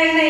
Thank you.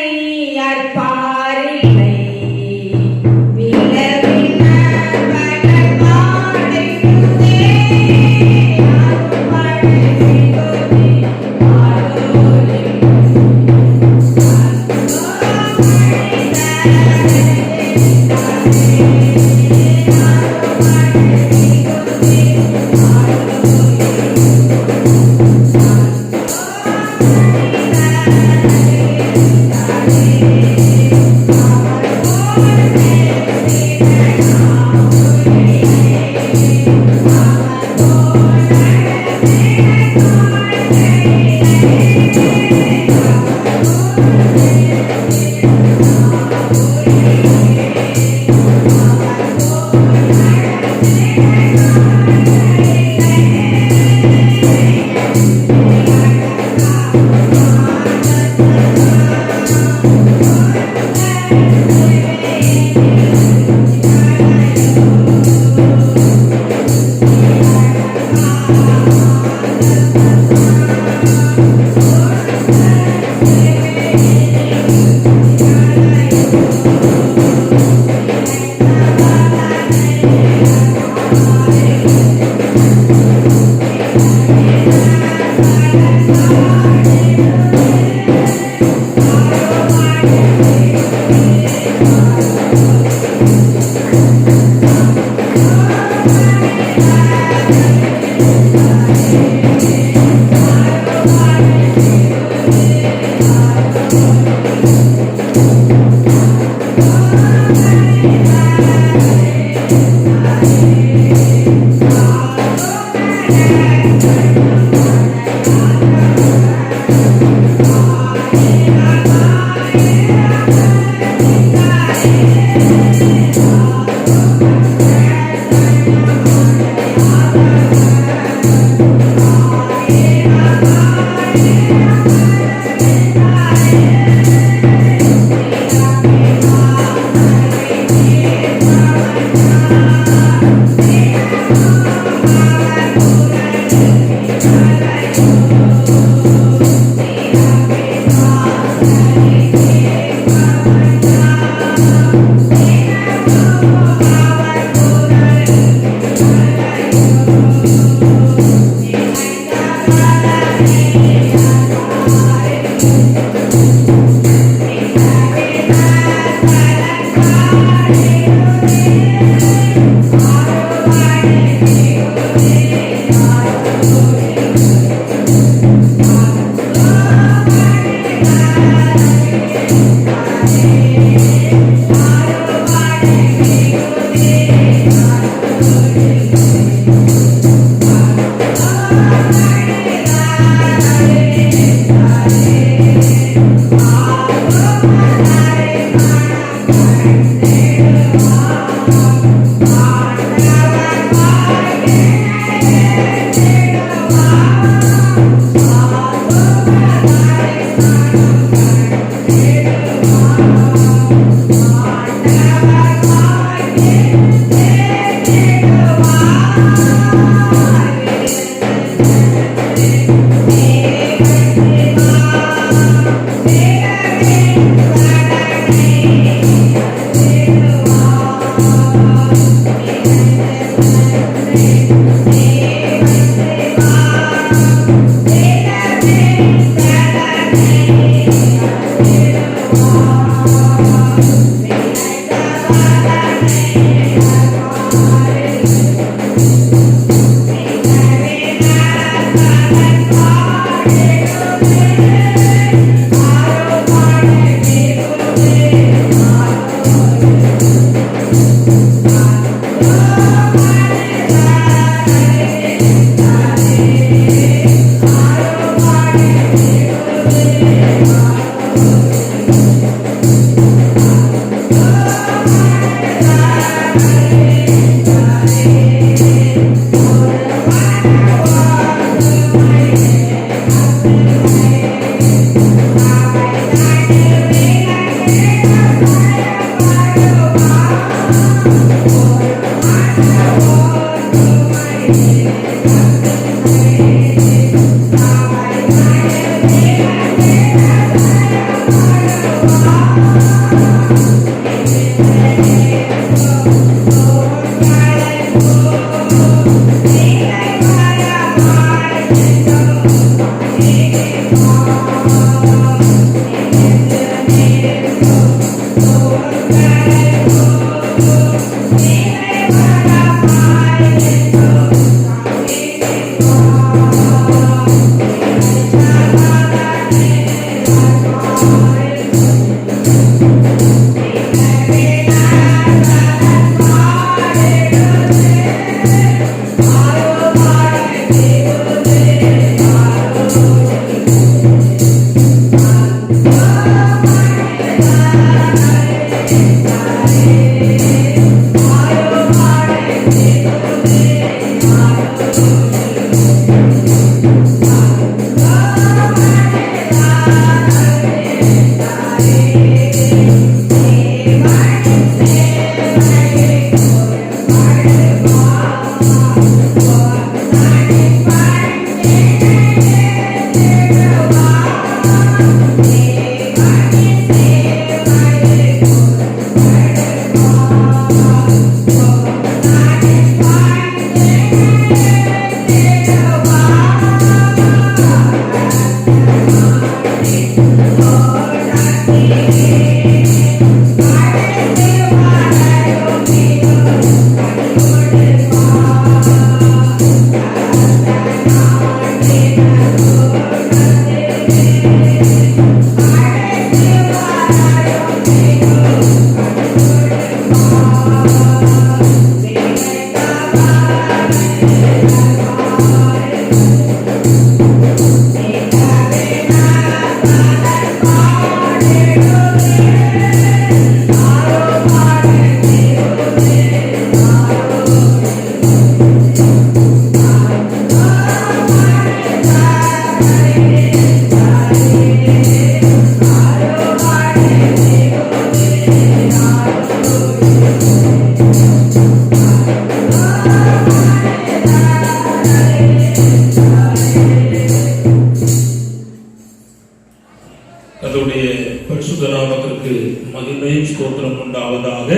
பரிசுத்த நாமத்திற்கு மகிமையும் ஸ்தோத்திரம் உண்டாவதாக.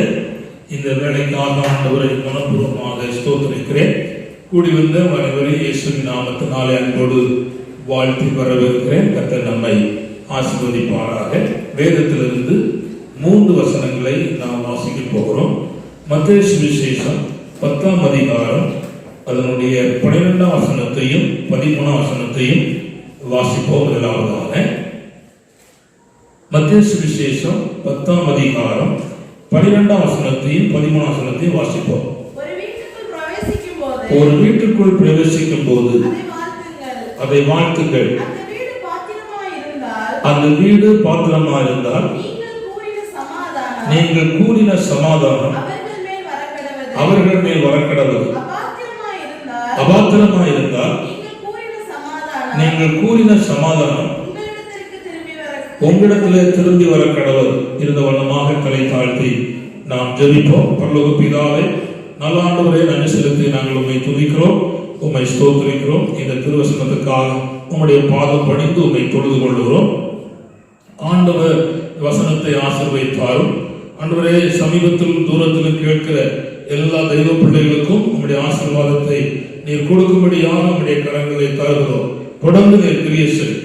இந்த வேலைக்காக ஆண்டவரை மனப்பூர்வமாக ஸ்தோத்திரிக்கிறேன். கூடி வந்த அனைவரையும் இயேசுவின் நாமத்தினாலே அன்போடு வாழ்த்தி வரவேற்கிறேன். கர்த்தர் நம்மை ஆசீர்வதிப்பாராக. வேதத்திலிருந்து 3 வசனங்களை நாம் வாசிக்க போகிறோம். மத்தேயு சுவிசேஷம் 10ஆம் அதிகாரம் அதனுடைய 12ஆம் வசனத்தையும் 13ஆம் வசனத்தையும் வாசிப்போம். முதலாவதாக மத்தேயு சுவிசேஷம் 10ஆம் அதிகாரம் 12ஆம் வசனத்தையும் 13ஆம் வசனத்தையும் வாசிப்போம். ஒரு வீட்டுக்குள் பிரவேசிக்கும் போது அதை வாழ்த்துங்கள். அந்த வீடு பாத்திரமா இருந்தால் நீங்கள் கூறின சமாதானம் அவர்கள் மேல் வரக்கடவது. அபாத்திரமா இருந்தால் நீங்கள் கூறின சமாதானம் உங்களிடத்திலே திரும்பி வர கடவுள். இருந்த வண்ணமாக தலை தாழ்த்தி நாம் ஜெபிப்போம். பரலோக பிதாவே, நல்ல ஆண்டவரே, நன்றி செலுத்தி நாங்கள் உம்மை துதிக்கிறோம், உம்மை ஸ்தோத்திரிக்கிறோம். இந்த திருவசனத்துக்காக உம்முடைய பாதம் பணிந்து உம்மை தொழுது கொள்கிறோம். ஆண்டவர் வசனத்தை ஆசீர்வதித்தாரும். ஆண்டவரே, சமீபத்திலும் தூரத்திலும் கேட்கிற எல்லா தெய்வ பிள்ளைகளுக்கும் உம்முடைய ஆசீர்வாதத்தை நீர் கொடுக்கும்படியாக உம்முடைய கரங்களை தருகிறோம். தொடர்ந்து நீர் கிரியை செய்.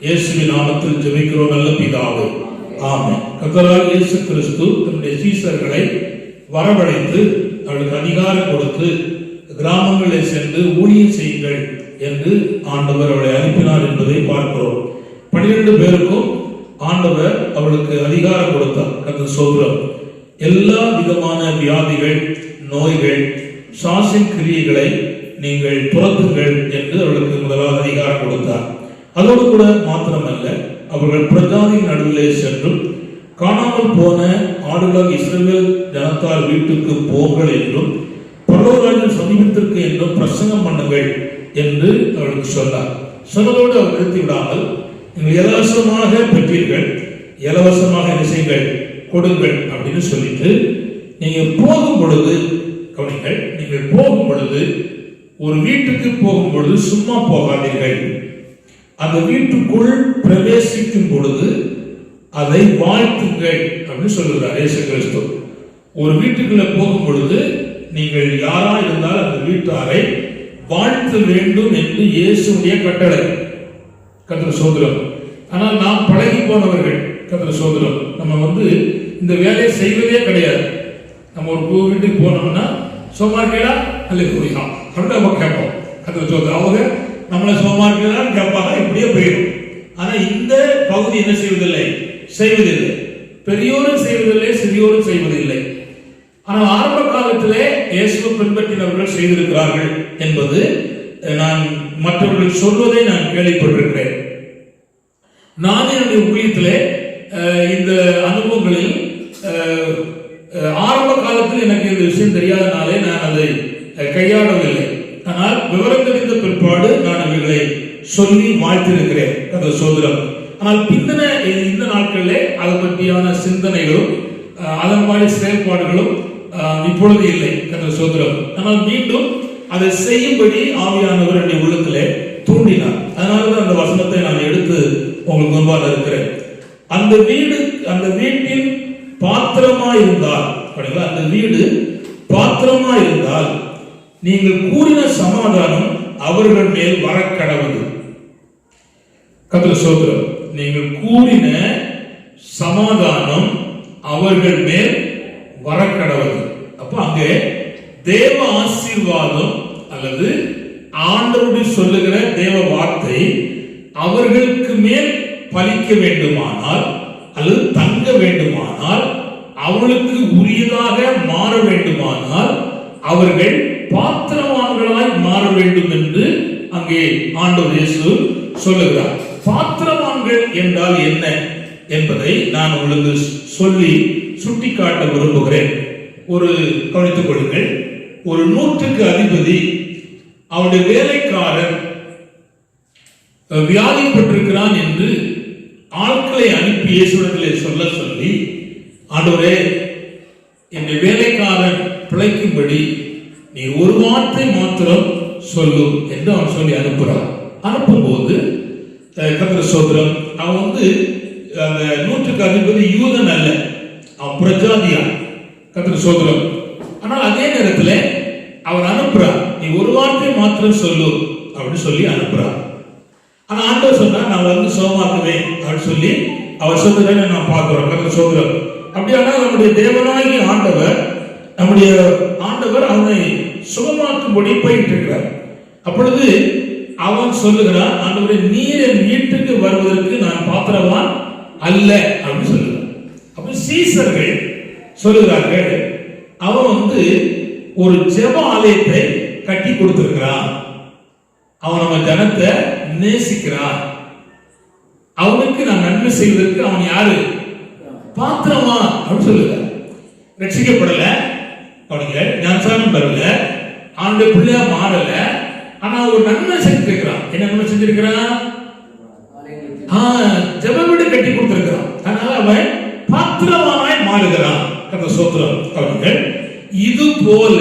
இயேசுவின் நாமத்தில் ஜெபிக்கிறோம் நல்ல பிதாவே, ஆமென். கர்த்தராகிய இயேசு கிறிஸ்து தம்முடைய சீஷர்களை வரவழைத்து அவர்களுக்கு அதிகாரம் கொடுத்து கிராமங்களில் சென்று ஊழியம் செய்யுங்கள் என்று ஆண்டவர் அவளை அனுப்பினார் என்பதை பார்க்கிறோம். 12 பேருக்கும் ஆண்டவர் அவளுக்கு அதிகாரம் கொடுத்தார். கர்த்தர் ஸ்தோத்திரம். எல்லா விதமான வியாதிகள், நோய்கள், சாசின் கிரியைகளை நீங்கள் துரத்துங்கள் என்று அவளுக்கு முதலாவது அதிகாரம் கொடுத்தார். அதோடு கூட மாத்திரமல்ல, அவர்கள் பிரஜாதியின் நடுவிலே சென்றும் காணாமல் போன ஆடுகள் இஸ்ரவேல் ஜனத்தார் வீட்டுக்கு போங்கள் என்றும் பரலோகராஜ்யம் சமீபத்திற்கு என்றும் பிரசங்கம் பண்ணுங்கள் என்று அவர்களுக்கு சொன்னார். சொன்னதோடு அவர் நிறுத்தி விடாமல், நீங்கள் இலவசமாக பெற்றீர்கள், இலவசமாக என்ன செய்யுங்கள், கொடுங்கள் அப்படின்னு சொல்லிட்டு, நீங்க போகும் பொழுது கவனிங்கள், நீங்கள் போகும் பொழுது ஒரு வீட்டுக்கு போகும் பொழுது சும்மா போகாதீர்கள். அந்த வீட்டுக்குள் பிரவேசிக்கும் பொழுது அதை வாழ்த்துங்கள் அப்படின்னு சொல்லுகிறார் இயேசு கிறிஸ்து. ஒரு வீட்டுக்குள்ள போகும் பொழுது நீங்கள் யாரா இருந்தால் அந்த வீட்டாரை வாழ்த்த வேண்டும் என்று இயேசுடைய கட்டளை. கர்த்தர் ஸ்தோத்திரம். ஆனால் நாம் பழகி போனவர்கள், கர்த்தர் ஸ்தோத்திரம், நம்ம இந்த வேலையை செய்வதே கிடையாது. நம்ம ஒரு வீட்டுக்கு போனோம்னா சோமார்க்கா அல்லேலூயா அப்படின்னு நம்ம கேட்போம். கர்த்தர் ஸ்தோத்திரம். அவங்க நம்மளை சோமார்க்கா கேட்பாங்க, இப்படியே போயிடும். ஆனா இந்த பகுதி என்ன செய்வதில்லை, செய்வதில்லை. பெரியோரும் செய்வதில்லை, சிறியோரும் செய்வதில்லை. ஆனால் ஆரம்ப காலத்திலே இயேசுவை பின்பற்றினவர்கள் செய்திருக்கிறார்கள் என்பது நான் மற்றவர்கள் சொல்வதை நான் கேள்விப்பட்டிருக்கிறேன். நான் என்னுடைய ஊழியத்திலே இந்த அனுபவங்களில் ஆரம்ப காலத்தில் எனக்கு இந்த விஷயம் தெரியாதனாலே நான் அதை கையாளவில்லை. ஆனால் விவரம் தெரிந்த பிற்பாடு நான் அவைகளை சொல்லி வாழ்த்திருக்கிறேன். அந்த சோதரம். ஆனால் பிந்தின இந்த நாட்களிலே அதை பற்றியான சிந்தனைகளும் அதன் மாதிரி செயல்பாடுகளும் இப்பொழுது இல்லை. அந்த சோதரம். ஆனால் மீண்டும் அதை செய்யும்படி ஆவியானவர் என்னுடைய உள்ளத்திலே தூண்டினார். அதனாலதான் அந்த வசனத்தை நான் எடுத்து உங்களுக்கு முன்பாக இருக்கிறேன். அந்த வீட்டில் பாத்திரமா இருந்தால், அந்த வீடு பாத்திரமா இருந்தால் நீங்கள் கூறின சமாதானம் அவர்கள் மேல் வரக்கடவது. கர்த்தர் ஸ்தோத்திரம். நீங்கள் கூறின சமாதானம் அவர்கள் மேல் வரக்கடவது. அப்ப அங்கே தேவ ஆசீர்வாதம் அல்லது ஆண்டவருடைய சொல்லுகிற தேவ வார்த்தை அவர்களுக்கு மேல் பலிக்க வேண்டுமானால் அல்லது தங்க வேண்டுமானால், அவர்களுக்கு உரியதாக மாற வேண்டுமானால் அவர்கள் பாத்திரவான்களாய் மாற வேண்டும் என்று அங்கே ஆண்டவர் இயேசு சொல்லுகிறார். பாத்திரவான்கள் என்றால் என்ன என்பதை நான் உங்களுக்கு சொல்லி சுட்டிக்காட்ட விரும்புகிறேன். ஒரு கவனித்துக் கொள்ளுங்கள். ஒரு 100க்கு அதிபதி அவருடைய வேலைக்காரன் வியாதிப்பட்டிருக்கிறான் என்று ஆட்களை அனுப்பி இயேசுவிடத்திலே சொல்ல சொல்லி, ஆண்டவரே, என் வேலைக்காரன் பிழைக்கும்படி நீ ஒரு வார்த்தை மாத்திரம் சொல்லும் என்று அவன் சொல்லி அனுப்புறான். அனுப்பும்போது கர்த்தர் ஸ்தோத்திரம், அவன் அந்த 100க்கு அதிபதி யூதன் அல்ல, அவன் பிரஜாதியா. கர்த்தருக்கு ஸ்தோத்திரம். ஆனால் அதே நேரத்தில் அவர் அனுப்புறார், நீ ஒரு வார்த்தை மாத்திரம் சொல்லு அப்படின்னு சொல்லி அனுப்புறார். ஆனா ஆண்டவர் சொன்னார், நான் வந்து சுகமாக்குவேன் அப்படின்னு சொல்லி அவர் சொன்னதை நான் பார்க்கிறோம். கர்த்தருக்கு ஸ்தோத்திரம். அப்படியானால் நம்முடைய தேவனாகிய நம்முடைய ஆண்டவர் அவனை சுகமாக்கும்படி போயிட்டு இருக்கிறார். அப்பொழுது அவன் சொல்லுகிறான், ஆண்டவரே, நீர் என் வீட்டுக்கு வருவதற்கு நான் பாத்திரவான் அல்ல அப்படின்னு சொல்லுகிறான். அப்ப சீசர்கள் சொல்லுகிறார்கள், அவன் வந்து ஒரு ஜெப ஆலயத்தை கட்டி கொடுத்திருக்கிறான், அவன் நம்ம ஜனத்தை நேசிக்கிறான், அவனுக்கு நான் நன்மை செய்வதற்கு அவன் யாரு பாத்திரமா அப்படின்னு சொல்லுகிறார். ரட்சிக்கப்படல, அவனுக்கு ஞானஸ்நானம் பெறல, அவனுடைய பிள்ளையா மாறல, ஆனா ஒரு நன்மை செஞ்சிருக்கிறான். என்ன நன்மை செஞ்சிருக்கிறான்? ஜெப வீடு கட்டி கொடுத்திருக்கிறான். அதனால அவன் பாத்திரமாய் மாறுகிறான். கர்த்தர் ஸ்தோத்திரம். அவர்கள் இது போல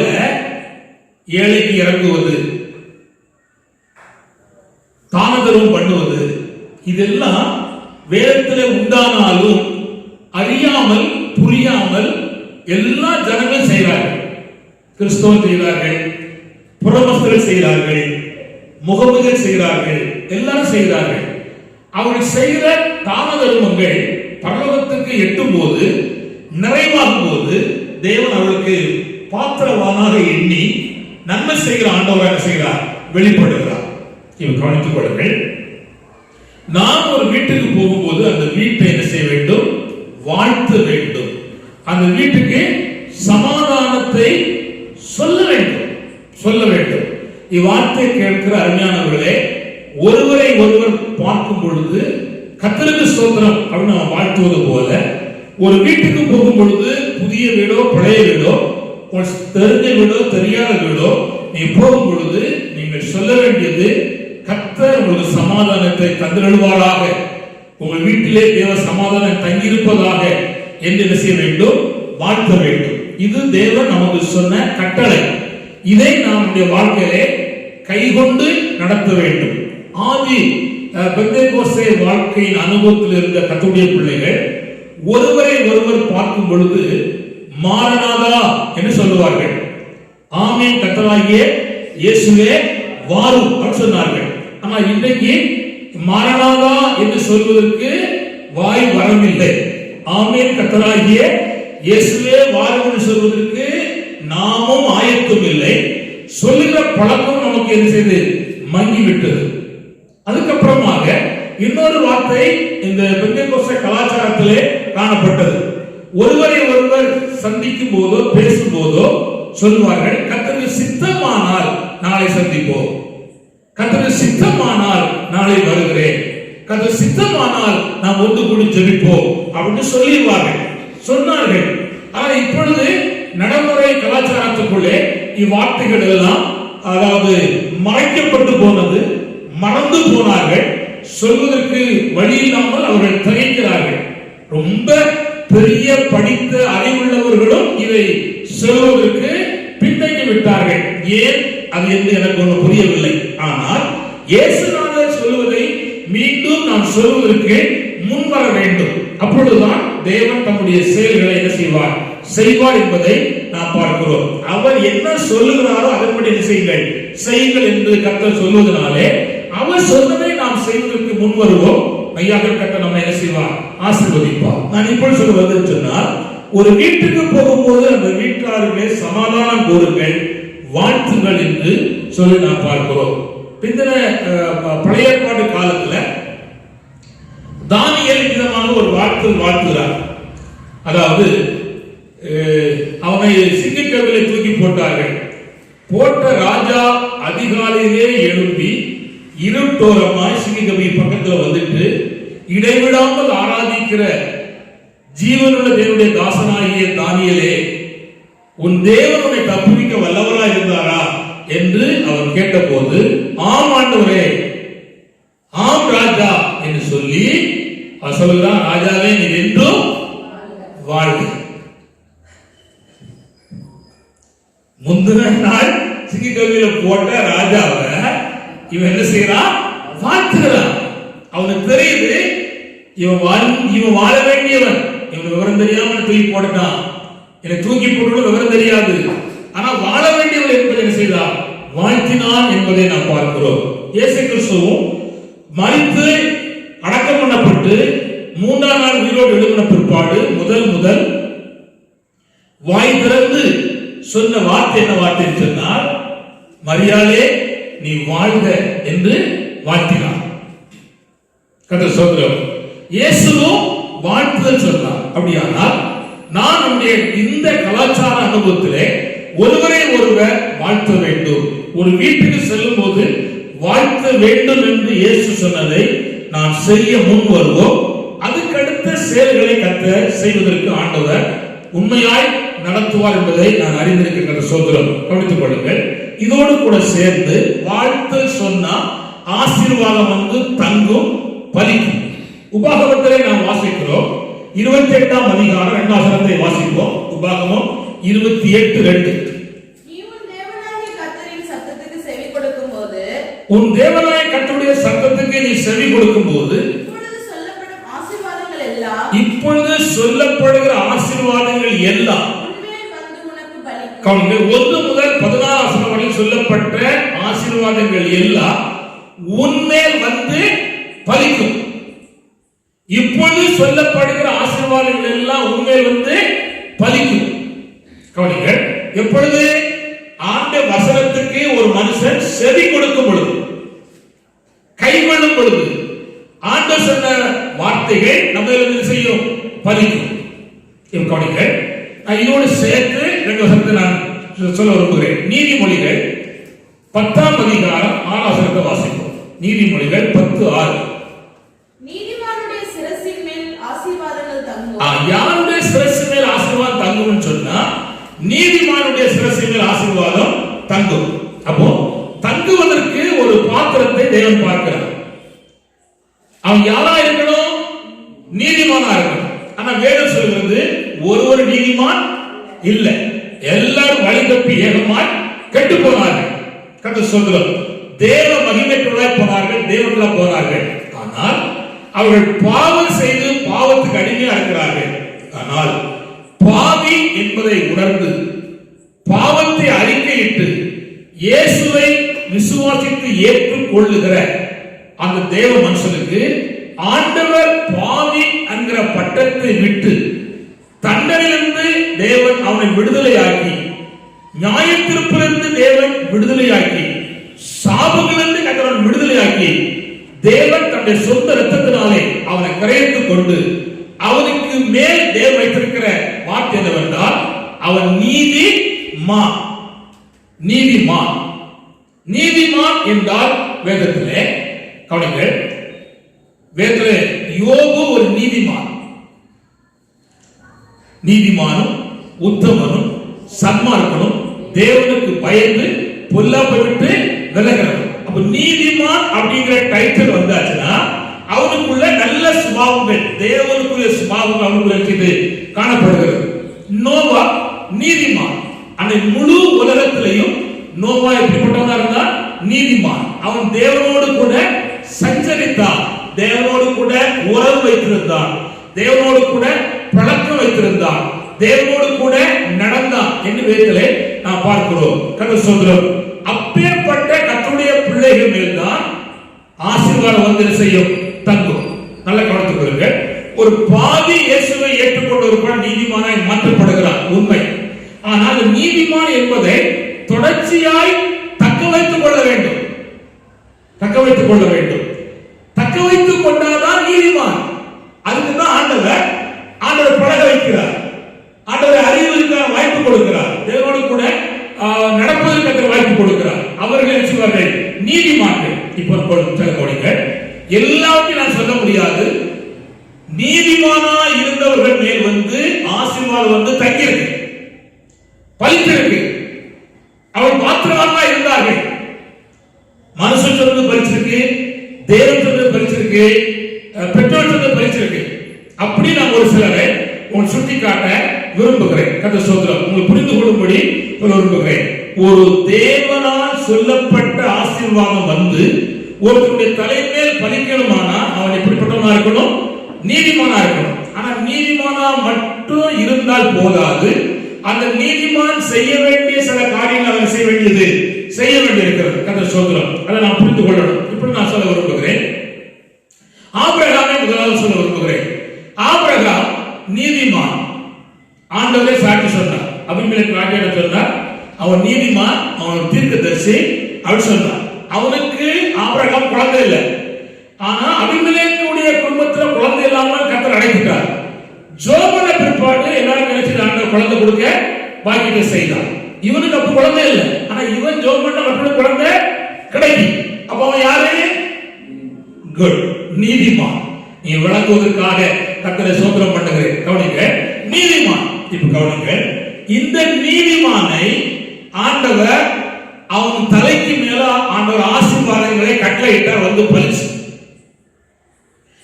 ஏழைக்கு இறங்குவது, தானதர்மம் பண்ணுவது, இதெல்லாம் வேதத்தில் உண்டானாலும் அறியாமல் புரியாமல் எல்லா ஜனங்களும் செய்கிறார்கள். கிறிஸ்தவம் செய்கிறார்கள், புறமஸ்தர்கள் செய்கிறார்கள், முகமதுகள் செய்கிறார்கள், எல்லாரும் செய்கிறார்கள். அவர்கள் செய்கிற தான தர்மங்கள் பரலோகத்துக்கு எட்டும் போது, நிறைவாகும் போது தேவன் அவர்களுக்கு பாத்திரவானாக எண்ணி நன்மை செய்கிற ஆண்டவர் என்ன செய்கிறார்? வெளிப்படுகிறார். இவர் கவனித்துக் கொள்ளுங்கள். நாம் ஒரு வீட்டுக்கு போகும்போது அந்த வீட்டை என்ன செய்ய வேண்டும்? வாழ்த்த வேண்டும். அந்த வீட்டுக்கு சமாதானத்தை சொல்ல வேண்டும். இவ்வார்த்தை கேட்கிற அருமையானவர்களே, ஒருவரை ஒருவர் பார்க்கும் பொழுது கர்த்தருக்கு ஸ்தோத்திரம் அப்படின்னு நம்ம வாழ்த்துவது போல, ஒரு வீட்டுக்கு போகும் பொழுது புதிய வீடோ பழைய வீடோ, தெரிஞ்ச வீடோ தெரியாத வீடோ, நீ போகும் பொழுது நீங்கள் சொல்ல வேண்டியது, கர்த்தர் உங்களுக்கு சமாதானத்தை தந்திருவாராக, உங்கள் வீட்டிலே தேவ சமாதானம் தங்கியிருப்பதாக என்று என்ன செய்ய வேண்டும்? வாழ்த்த வேண்டும். இது தேவன் நமக்கு சொன்ன கட்டளை. இதை நம்முடைய வாழ்க்கையிலே கைகொண்டு நடத்த வேண்டும். ஆதி பெந்தேகோஸ்தே வாழ்க்கையின் அனுபவத்தில் இருந்த கர்த்தருடைய பிள்ளைகள் ஒருவரை ஒருவர் பார்க்கும் பொழுது மாரநாதா என்று சொல்லுவார்கள். ஆமென் கர்த்தராகிய இயேசுவே வாரும் என்று சொன்னார்கள். ஆனா இன்றைக்கு மாரநாதா என்று சொல்வதற்கு வாய் வரவில்லை. ஆமென் கர்த்தராகிய இயேசுவே வாரும் என்று சொல்வதற்கு நாமும் ஆயத்தம் இல்லை. சொல்லுகிற பழக்கம் நமக்கு என்ன செய்து மங்கிவிட்டது. அதுக்கப்புறமாக இன்னொரு வார்த்தை இந்த பெந்தேகோஸ்தே கலாச்சாரத்திலே காணப்பட்டது. ஒருவரை ஒருவர் சந்திக்கும் போதோ பேசும் போதோ சொல்வார்கள், கர்த்தருக்கு சித்தமானால் நாளை சந்திப்போம், கர்த்தருக்கு சித்தமானால் நாளை வருகிறேன், கர்த்தருக்கு சித்தமானால் நாம் ஒன்று கூடி ஜெபிப்போம் அப்படின்னு சொன்னார்கள். ஆனால் இப்பொழுது நடைமுறை கலாச்சாரத்துக்குள்ளே இவ்வார்த்தைகள் எல்லாம் அதாவது மறைக்கப்பட்டு போனது, மறந்து போனார்கள். சொல்வதற்கு வழி இல்லாமல் அவர்கள் தயங்கிறார்கள். ரொம்ப பெரிய படித்த அறிவுள்ளவர்களும் இதை சொல்வதற்கு பின்தங்கி விட்டார்கள். ஏன் அது என்று எனக்கு ஒன்றும் புரியவில்லை. ஆனால் இயேசுநாதர் சொல்வதை மீண்டும் நாம் சொல்வதற்கு முன்வர வேண்டும். அப்பொழுதுதான் தேவன் தம்முடைய செயல்களை என்ன செய்வார் என்பதை நாம் பார்க்கிறோம். அவர் என்ன சொல்லுகிறாரோ அதன்படி செய்யுங்கள் என்று கர்த்தர் சொல்வதனாலே அவர் சொன்னதை நாம் செய்வதற்கு முன் வருவோம். மையாக்கள் கர்த்தர் நம்ம என்ன செய்வார்? ஆசீர்வதிப்பார். நான் இப்பொழுது சொல்வது சொன்னால், ஒரு வீட்டுக்கு போகும்போது அந்த வீட்டார்களே சமாதானம் கூறுங்கள், வாழ்த்துங்கள் என்று சொல்லி நாம் பார்க்கிறோம். பிந்தின பழைய ஏற்பாட்டு காலத்துல தானியேல் விதமான ஒரு வாழ்த்துகிறார். அதாவது அவனை சிங்கக்கவிலே தூக்கி போட்டார்கள். போட்ட ராஜா அதிகாலையிலே எழும்பி இருட்டோரமாய் சிங்கக்கவி பக்கத்துல வந்துட்டு, இடைவிடாமல் ஆராதிக்கிற ஜீவனுள்ள தேவனுடைய தாசனாகிய தானியேலே, உன் தேவன் உன்னை தப்புவிக்க வல்லவராய் இருந்தாரா என்று அவர் கேட்டபோது, ஆம் ஆண்டவரே, ஆம் ராஜா என்று சொல்லி அவர் சொல்கிறார், ராஜாவே நீ என்றும் வாழ்க. முந்தின நாள் சிங்கக்கவியில போட்ட ராஜாவை இவன் என்ன செய்யறான்? வாழ்த்துகிறான். அவனுக்கு தெரியுது இவன் வாழ வேண்டியவன், இவன் விவரம் தெரியாம தூக்கி போட்டுட்டான், என்னை தூக்கி போட்டு விவரம் தெரியாது, ஆனா வாழ வேண்டியவன் என்பதை என்ன செய்தார்? வாழ்த்தினான் என்பதை நாம் பார்க்கிறோம். இயேசு கிறிஸ்துவும் மரித்து அடக்கம் பண்ணப்பட்டு மூன்றாம் நாள் உயிரோடு எழுப்பின பிற்பாடு முதல் வாய் திறந்து சொன்ன வார்த்தை என்ன வார்த்தை சொன்னால், மரியாளே நீ வாழ்க என்று வாழ்த்தினார். கர்த்தர் ஸ்தோத்திரம். இயேசுவும் வாழ்த்துதல் சொன்னார். அப்படியானால் நான் நம்முடைய இந்த கலாச்சார அனுபவத்திலே ஒருவரை ஒருவர் வாழ்த்த வேண்டும். ஒரு வீட்டுக்கு செல்லும் போது வாழ்த்த வேண்டும் என்று இயேசு சொன்னதை நாம் செய்ய முன் வருவோம். அதுக்கடுத்த செயல்களை கர்த்தர் செய்வதற்கு ஆண்டவர் உண்மையாய் நடத்துவார் என்பதை நான் அறிந்திருக்கின்ற சோதரம் கவனித்துக் கொள்ளுங்கள். இதோடு கூட சேர்ந்து வாழ்த்து சொன்னா ஆசீர்வாதம் தங்கும், பலிக்கும். உபாகமத்திலே நாம் வாசிக்கிறோம். 28ஆம் அதிகாரம் 2ஆம் வசனத்தை வாசிப்போம். உபாகமம் 28:2. உன் தேவனாய கர்த்தருடைய சத்தத்துக்கு நீ செவி கொடுக்கும் போது இப்பொழுது சொல்லப்படுகிற ஆசீர்வாதங்கள் எல்லாம் 1 முதல் 14 வசனம் வரை சொல்லப்பட்ட ஆசீர்வாதங்கள் எல்லாம் உன்மேல் வந்து பலிக்கும். இப்பொழுது சொல்லப்படுகிற ஆசீர்வாதங்கள் எல்லாம் உன்மேல் வந்து பலிக்கும். கவனிங்கள். எப்பொழுது ஆண்ட வசனத்துக்கு ஒரு மனுஷன் செவி கொடுக்கும் பொழுது, கைகொள்ளும் பொழுது, ஆண்டவர் சொன்ன வார்த்தைகள் நம்ம செய்யும், பலிக்கும். கவனிங்கள். இதோடு சேர்த்து 2 வசனத்தை நான் சொல்ல விரும்புகிறேன். நீதிமொழிகள் 10ஆம் அதிகாரம் 6ஆம் வசனத்தை வாசிப்போம். நீதிமொழிகள் 10:6. நீதிமானுடைய சிரசின் மேல் ஆசீர்வாதங்கள் தங்கும். யாருடைய சிரசின் மேல் ஆசீர்வாதம் தங்கும்னு சொன்னா நீதிமானுடைய சிரசின் மேல் ஆசீர்வாதம் தங்கும். அப்போ தங்குவதற்கு ஒரு பாத்திரத்தை தேவன் பார்க்கிறார். அவன் யாரா இருக்கணும்? நீதிமானா இருக்கணும். ஆனா வேதம் சொல்கிறது ஒரு நீதிமான் இல்ல, எல்லாரும் வழி தப்பி ஏகமாய் கெட்டு போனார்கள். கர்த்தர் சொல்கிறார், தேவ மகிமைக்குள்ளாய் போனார்கள், தேவனுக்குள்ள போனார்கள். ஆனால் அவர்கள் பாவம் செய்து பாவத்துக்கு அடிமையா இருக்கிறார்கள். ஆனால் பாவி என்பதை உணர்ந்து பாவத்தை அறிக்கையிட்டு இயேசுவை விசுவாசித்து ஏற்றுக் கொள்ளுகிற அந்த தேவ மனுஷனுக்கு ஆண்டவர் பாவி என்கிற பட்டத்தை விட்டு தண்டனையிலிருந்து தேவன் அவனை விடுதலையாக்கி, நியாயத்தீர்ப்பிலிருந்து தேவன் விடுதலையாக்கி, சாபங்களிலிருந்து கர்த்தர் விடுதலையாக்கி, தேவன் தன்னுடைய சொந்த இரத்தத்தினாலே அவனை கரையேற்றுக் கொண்டு அவனுக்கு மேல் தேவன் வைத்திருக்கிற வார்த்தை என்னவென்றால் அவன் நீதிமான். நீதிமான் நீதிமான் என்றால் வேதத்திலே கவனிங்கள், வேதத்திலே யோபு ஒரு நீதிமான். நீதிமானும் உத்தமனும் சன்மார்க்கனும் தேவனுக்கு பயந்து பொல்லாப்பை விட்டு விலகிறவன். அப்ப நீதிமான் அப்படிங்கிற டைட்டில் வந்தாச்சுன்னா அவனுக்குள்ள நல்ல சுபாவங்கள், தேவனுக்குரிய சுபாவங்கள் அவனுக்குள்ள காணப்படுகிறது. நோவா நீதிமான். அந்த முழு உலகத்திலையும் நோவா எப்படிப்பட்டவனா இருந்தான்? நீதிமான். அவன் தேவனோடு கூட சஞ்சரித்தான், தேவனோடு கூட உறவு வைத்திருந்தான், தேவனோடு கூட பழக்கம் வைத்திருந்தான், தேவனோடு கூட நடந்தான் என்று வேதத்திலே நாம் பார்க்கிறோம். கர்த்தர் சொல்கிறார், அப்பேற்பட்ட கர்த்தருடைய பிள்ளைகள் மேல் தான் ஆசீர்வாதம் வந்து செய்யும், தங்கும். நல்ல கவனித்துக் கொள்ளுங்கள். ஒரு பாவி இயேசுவை ஏற்றுக்கொண்டு ஒரு நீதிமானாய் மாற்றப்படுகிறான், உண்மை. ஆனால் நீதிமான் என்பதை தொடர்ச்சியாய் தக்க வைத்துக் கொள்ள வேண்டும். தக்க வைத்துக் கொள்ள வேண்டும். தக்க வைத்துக் கொண்டாதான் நீதிமான். அதுக்குதான் ஆண்டவர் பழக வைக்கிறார். ஆண்டவர் அறிவதற்கு வாய்ப்பு கொடுக்கிறார். தேவனோடு கூட நடப்பதற்கு வாய்ப்பு கொடுக்கிறார். அவர்கள் சொல்வார்கள் நீதிமான்கள். இப்போ கவனிங்கள், எல்லாத்தையும் நான் சொல்ல முடியாது. நீதிமானா இருந்தவர்கள் மேல் வந்து ஆசீர்வாதம் வந்து தங்கியிருக்கு, பலித்திருக்கு. அவர் பாத்திரமா இருந்தார்கள். மனுஷன் சொன்னது பலிச்சிருக்கு, தேவன் சொன்னது பலிச்சிருக்கு, பெற்றோர் சொன்னது பலிச்சிருக்கு. அப்படி நான் ஒரு சிலரை சுட்டி காட்ட விரும்புகிறேன். கர்த்தர் ஸ்தோத்திரம். உங்களுக்கு புரிந்து கொள்ளும்படி விரும்புகிறேன். ஒரு தேவனால் சொல்லப்பட்ட ஆசீர்வாதம் வந்து ஒருவருடைய தலைமேல் பலிக்கணுமானா அவன் எப்படிப்பட்டவனா இருக்கணும்? நீதிமானா இருக்கணும். ஆனா நீதிமானா மட்டும் இருந்தால் போதாது. அந்த நீதிமான் செய்ய வேண்டிய சில காரியங்கள் அவன் செய்ய வேண்டியிருக்கிறது. கர்த்தர் ஸ்தோத்திரம். அதை நாம் புரிந்து கொள்ளணும். இப்படி நான் சொல்ல விரும்புகிறேன். ஆபிரகாமை முதலாவது சொல்ல விரும்புகிறேன். ஆபிரகாம் நீதிமான். ஆண்டவரே சாட்சி சொன்னார். அபிமெலேக்கு ராஜாட்ட சொன்னார், அவன் நீதிமான், அவன் தீர்க்கதரிசி அப்படி சொன்னார். அவனுக்கு ஆபிரகாம் குழந்தை இல்லை. ஆனா அபிமெலேக்குடைய குடும்பத்துல குழந்தை இல்லாம கர்த்தர் அடைத்துட்டார். ஜோபன பிற்பாடு எல்லாரும் நினைச்சு குழந்தை கொடுக்க பாக்கியத்தை செய்தார். இவனுக்கு அப்ப குழந்தை இல்லை. ஆனா இவன் ஜோபன மற்றொரு குழந்தை கிடைக்கும். அப்ப அவன் யாரு? குட், நீதிமான். நீ விளங்குவதற்காக கர்த்தரை ஸ்தோத்திரம் பண்ணுகிறேன். கவனிங்க, நீதிமான். இப்ப கவனிங்க, இந்த நீதிமானை ஆண்டவர் அவன் தலைக்கு மேல ஆண்டவர் ஆசீர்வாதங்களை கட்டளையிட்டார், வந்து பலிச்சு.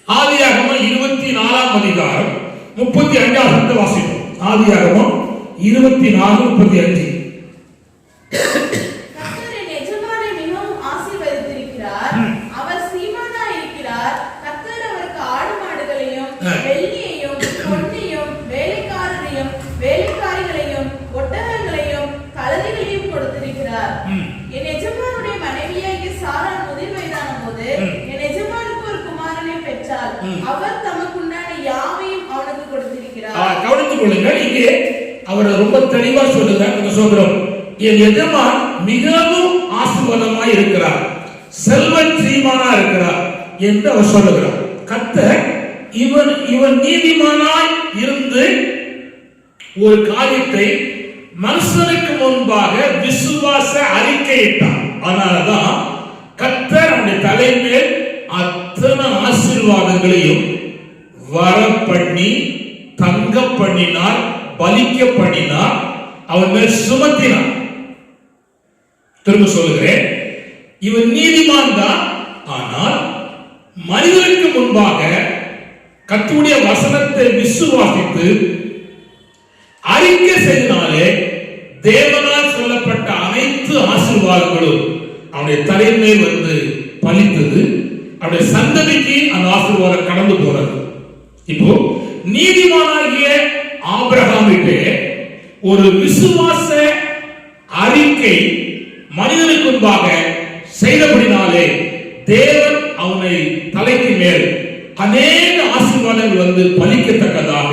ஆதியாகமம் 24ஆம் அதிகாரம் 35 வாசிப்போம். ஆதியாகமம் 24:35. கர்த்தர் என் எஜமானை மிகவும் ஆசீர்வதித்திருக்கிறார். அவர் சீமானாய் இருக்கிறார். கர்த்தர் அவருக்கு ஆடு மாடுகளையும் வெள்ளியையும் பொன்னையும் வேலைக்காரரையும் வேலைக்காரிகளையும் ஒட்டகங்களையும் கழுதைகளையும் கொடுத்திருக்கிறார். என் எஜமானுடைய மனைவியாகிய சாரா முதிர் வயதான போது என் எஜமானுக்கு ஒரு குமாரனை பெற்றாள். அவர் தமக்குண்டான யாவையும் அவனுக்கு கொடுத்திருக்கிறார். கவனித்துக் கொள்ளுங்கள். இங்கே அவர் ரொம்ப தெளிவா சொல்லுகிறார். சோதரம், என் எஜமான் மிகவும் ஆசீர்வாதமாய் இருக்கிறார், செல்வ சீமானா இருக்கிறார் என்று அவர் சொல்லுகிறார். கர்த்தர் இவன் நீதிமானாய் இருந்து ஒரு காரியத்தை மனுஷனுக்கு முன்பாக விசுவாச அறிக்கையிட்டார். அதனாலதான் கர்த்தர் அவனுடைய தலைமேல் அத்தனை ஆசீர்வாதங்களையும் வர பண்ணி, தங்க பண்ணினார், பலிக்க பண்ணினார், அவன் மேல் சுமத்தினார். திரும்ப சொல்லுகிறேன், இவன் நீதிமான் தான். ஆனால் மனிதனுக்கு முன்பாக கர்த்தருடைய வசனத்தை விசுவாசித்து அறிக்கை செய்தனாலே தேவனால் சொல்லப்பட்ட அனைத்து ஆசீர்வாதங்களும் அவனுடைய தலைமையில் வந்து பலித்தது. அவருடைய சந்ததிக்கு அந்த ஆசீர்வாதம் கடந்து போனது. இப்போ நீதிமானாகிய ஆபிரகாமுக்கு ஒரு விசுவாச அறிக்கை மனிதனுக்கு முன்பாக செய்தபடினாலே தேவன் அவனை தலைக்கு மேல் அநேக ஆசீர்வாதங்கள் வந்து பலிக்கத்தக்கதாக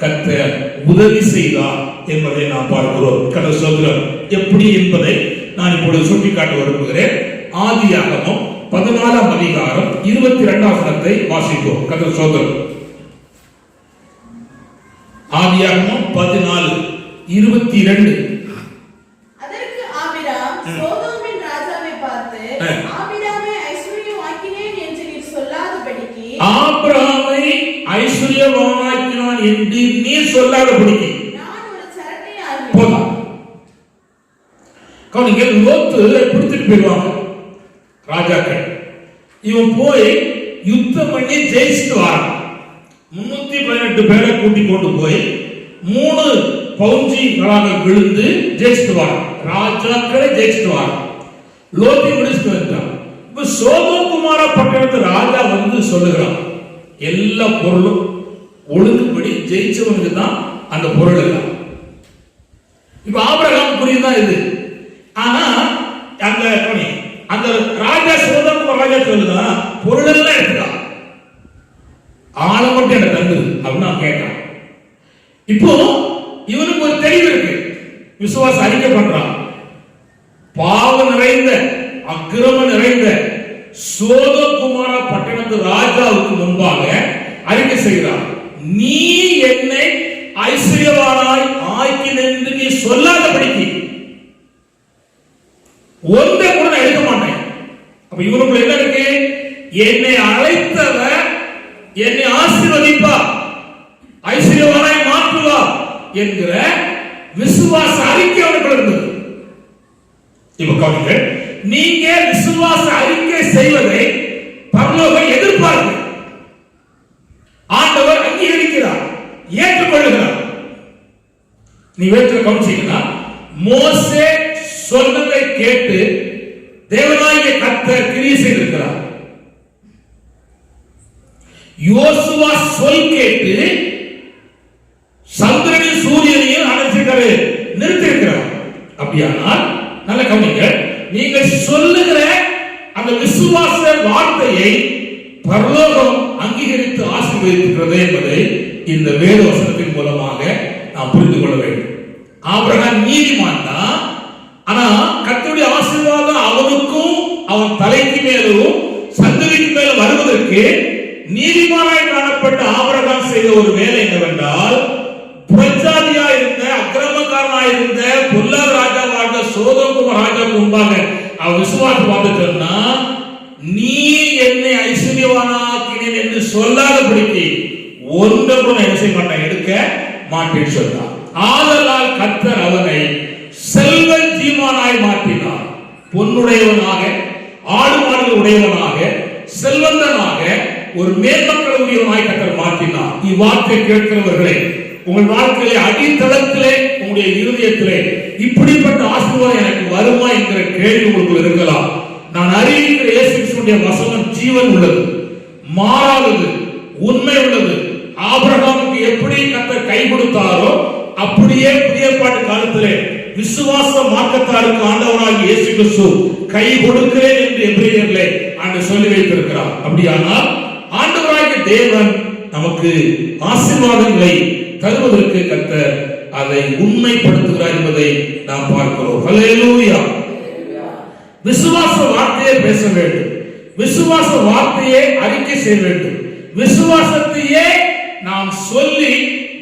கர்த்தர் உதவி செய்தார் என்பதை நாம் பார்க்கிறோம். கர்த்தர் ஸ்தோத்திரம். எப்படி என்பதை நான் இப்பொழுது சுட்டிக்காட்ட விரும்புகிறேன். ஆதியாகமம் 14ஆம் அதிகாரம் 22ஆம் வசனத்தை வாசிப்போம். கர்த்தர் ஸ்தோத்திரம். ஆதியாகமம் 14:22. அதற்கு ஆபிராம் சோதோமின் ராஜாவை பார்த்து, ஆபிராமை ஐஸ்வர்யவாக்கினேன் என்று நீர் சொல்லாதபடிக்கு, ஆபிரகாமை ஐஸ்வர்யவானாக்கினான் என்று நீர் சொல்லாதபடிக்கு நான் ஒரு சரட்டையாகிறேன். போதும். கவனிங்க, லோத்து பிடிச்சிட்டு போயிடுவாங்க ராஜாக்கள். இவன் போய் யுத்தம் பண்ணி ஜெயிச்சுட்டு வரான். 318 பேரை கூட்டி கொண்டு போய் 3 பவுஞ்சிகளாக விழுந்து ஜெயிச்சுட்டு வரான். ராஜாக்களை ஜெயிச்சுட்டு வரான். லோத்தி முடிச்சுட்டு வந்துட்டான். இப்ப சோதோம் குமார பட்டணத்து ராஜா வந்து சொல்லுகிறான், எல்லா பொருளும் ஒழுங்குபடி ஜெயிச்சவனுக்கு தான் அந்த பொருள் எல்லாம். இப்ப ஆபிரகாம் புரியுதான் இது. ஆனா அந்த ராஜா சோதோம் ராஜா சொல்லுதான், பொருள் எல்லாம் எடுத்துட்டான், ஆளை மட்டும் எனக்கு தந்தது அப்படின்னு நான் கேட்டான். இப்போ இவனுக்கு ஒரு தெளிவு இருக்கு. விசுவாச அறிக்கை பண்றான். பாவம் நிறைந்த, அக்கிரமம் நிறைந்த சோதோம் குமார பட்டணத்து ராஜாவுக்கு முன்பாக அறிக்கை செய்கிறான். நீ என்னை ஐஸ்வர்யவானாய் ஆக்கினேன் என்று நீ சொல்லாதபடிக்கு ஒன்றை கூட நான் எடுக்க மாட்டேன். அப்ப இவனுக்குள்ள என்ன இருக்கு? என்னை அழைத்தவர் என்னை ஆசீர்வதிப்பா, ஐஸ்வர்யவானாய் மாற்றுவா என்கிற விசுவாச அறிக்கை அவனுக்கு இருந்தது. இப்ப கவனிங்க, நீங்க விசுவாச அறிக்கை செய்வதை பரலோகம் எதிர்பார்க்கு. ஆண்டவர் அங்கீகரிக்கிறார், ஏற்றுக்கொள்ளுகிறார். நீ வேற்ற கவனிச்சீங்கன்னா, மோசே சொன்னதை கேட்டு தேவனாகிய கர்த்தர் கிரியை செய்திருக்கிறார். யோசுவா சொல் கேட்டு சந்திரனையும் சூரியனையும் அணைச்சிருக்காரு, நிறுத்திருக்கிறார். அப்படியானால் நல்ல கவனிங்க, நீங்கள் சொல்லுகிற அந்த விசுவாச வார்த்தையை பரலோகம் அங்கீகரித்து ஆசீர்வதிக்கிறது என்பதை இந்த வேத வசனத்தின் மூலமாக நாம் புரிந்து கொள்ள வேண்டும். ஆபிரகாம் நீதிமான் தான், ஆனா கர்த்தருடைய ஆசீர்வாதம் அவனுக்கும் அவன் தலைக்கு மேலும் சந்ததிக்கு மேல வருவதற்கு நீதிமானாய் காணப்பட்ட ஆபிரகாம் செய்த ஒரு வேலை என்னவென்றால், புறஜாதியா இருந்த அக்கிரமக்காரனாய் இருந்த பொல்லாத ராஜாவாக சோதோம் ராஜாவுக்கு முன்பாக அவன் விசுவாசம் பார்த்து சொன்னா, நீ என்னை ஐஸ்வர்யவானாக்கினேன் என்று சொல்லாதபடிக்கு ஒன்றை கூட என்ன செய்ய மாட்டான், எடுக்க மாட்டேன்னு சொன்னான். ஆதலால் கர்த்தர் அவனை செல்வ ஜீவனாய் மாற்றினார். பொன்னுடையவனாக, ஆடு மாடுகள் உடையவனாக, செல்வந்தனாக, ஒரு மேன்மக்கள் உரியவனாய் கர்த்தர் மாற்றினார். இவ்வார்த்தை கேட்கிறவர்களே, உங்கள் வாழ்க்கையிலே அடித்தளத்திலே உங்களுடைய இருதயத்திலே இப்படிப்பட்ட ஆசீர்வாதம் எனக்கு வருமா என்கிற கேள்வி உங்களுக்கு இருக்கலாம். நான் அறிவிக்கிற இயேசு கிறிஸ்துவினுடைய வசனம் ஜீவன் உள்ளது, மாறாதது, உண்மை உள்ளது. ஆபிரகாமுக்கு எப்படி கர்த்தர் கை கொடுத்தாரோ அப்படியே புதிய ஏற்பாட்டு காலத்திலே விசுவாச மார்க்கத்தாருக்கு ஆண்டவராகிய இயேசு கிறிஸ்து கை கொடுக்கிறேன் என்று எபிரேயரிலே ஆண்டவர் சொல்லி வைத்திருக்கிறார். அப்படியானால் ஆண்டவராகிய தேவன் நமக்கு ஆசீர்வாதங்களை தருவதற்கு கர்த்தர் அதை உண்மைப்படுத்துகிறார் என்பதை நாம் பார்க்கிறோம். ஹல்லேலூயா. விசுவாச வார்த்தையை பேச வேண்டும், விசுவாச வார்த்தையை அறிக்கை செய்ய வேண்டும், விசுவாசத்தையே நாம் சொல்லி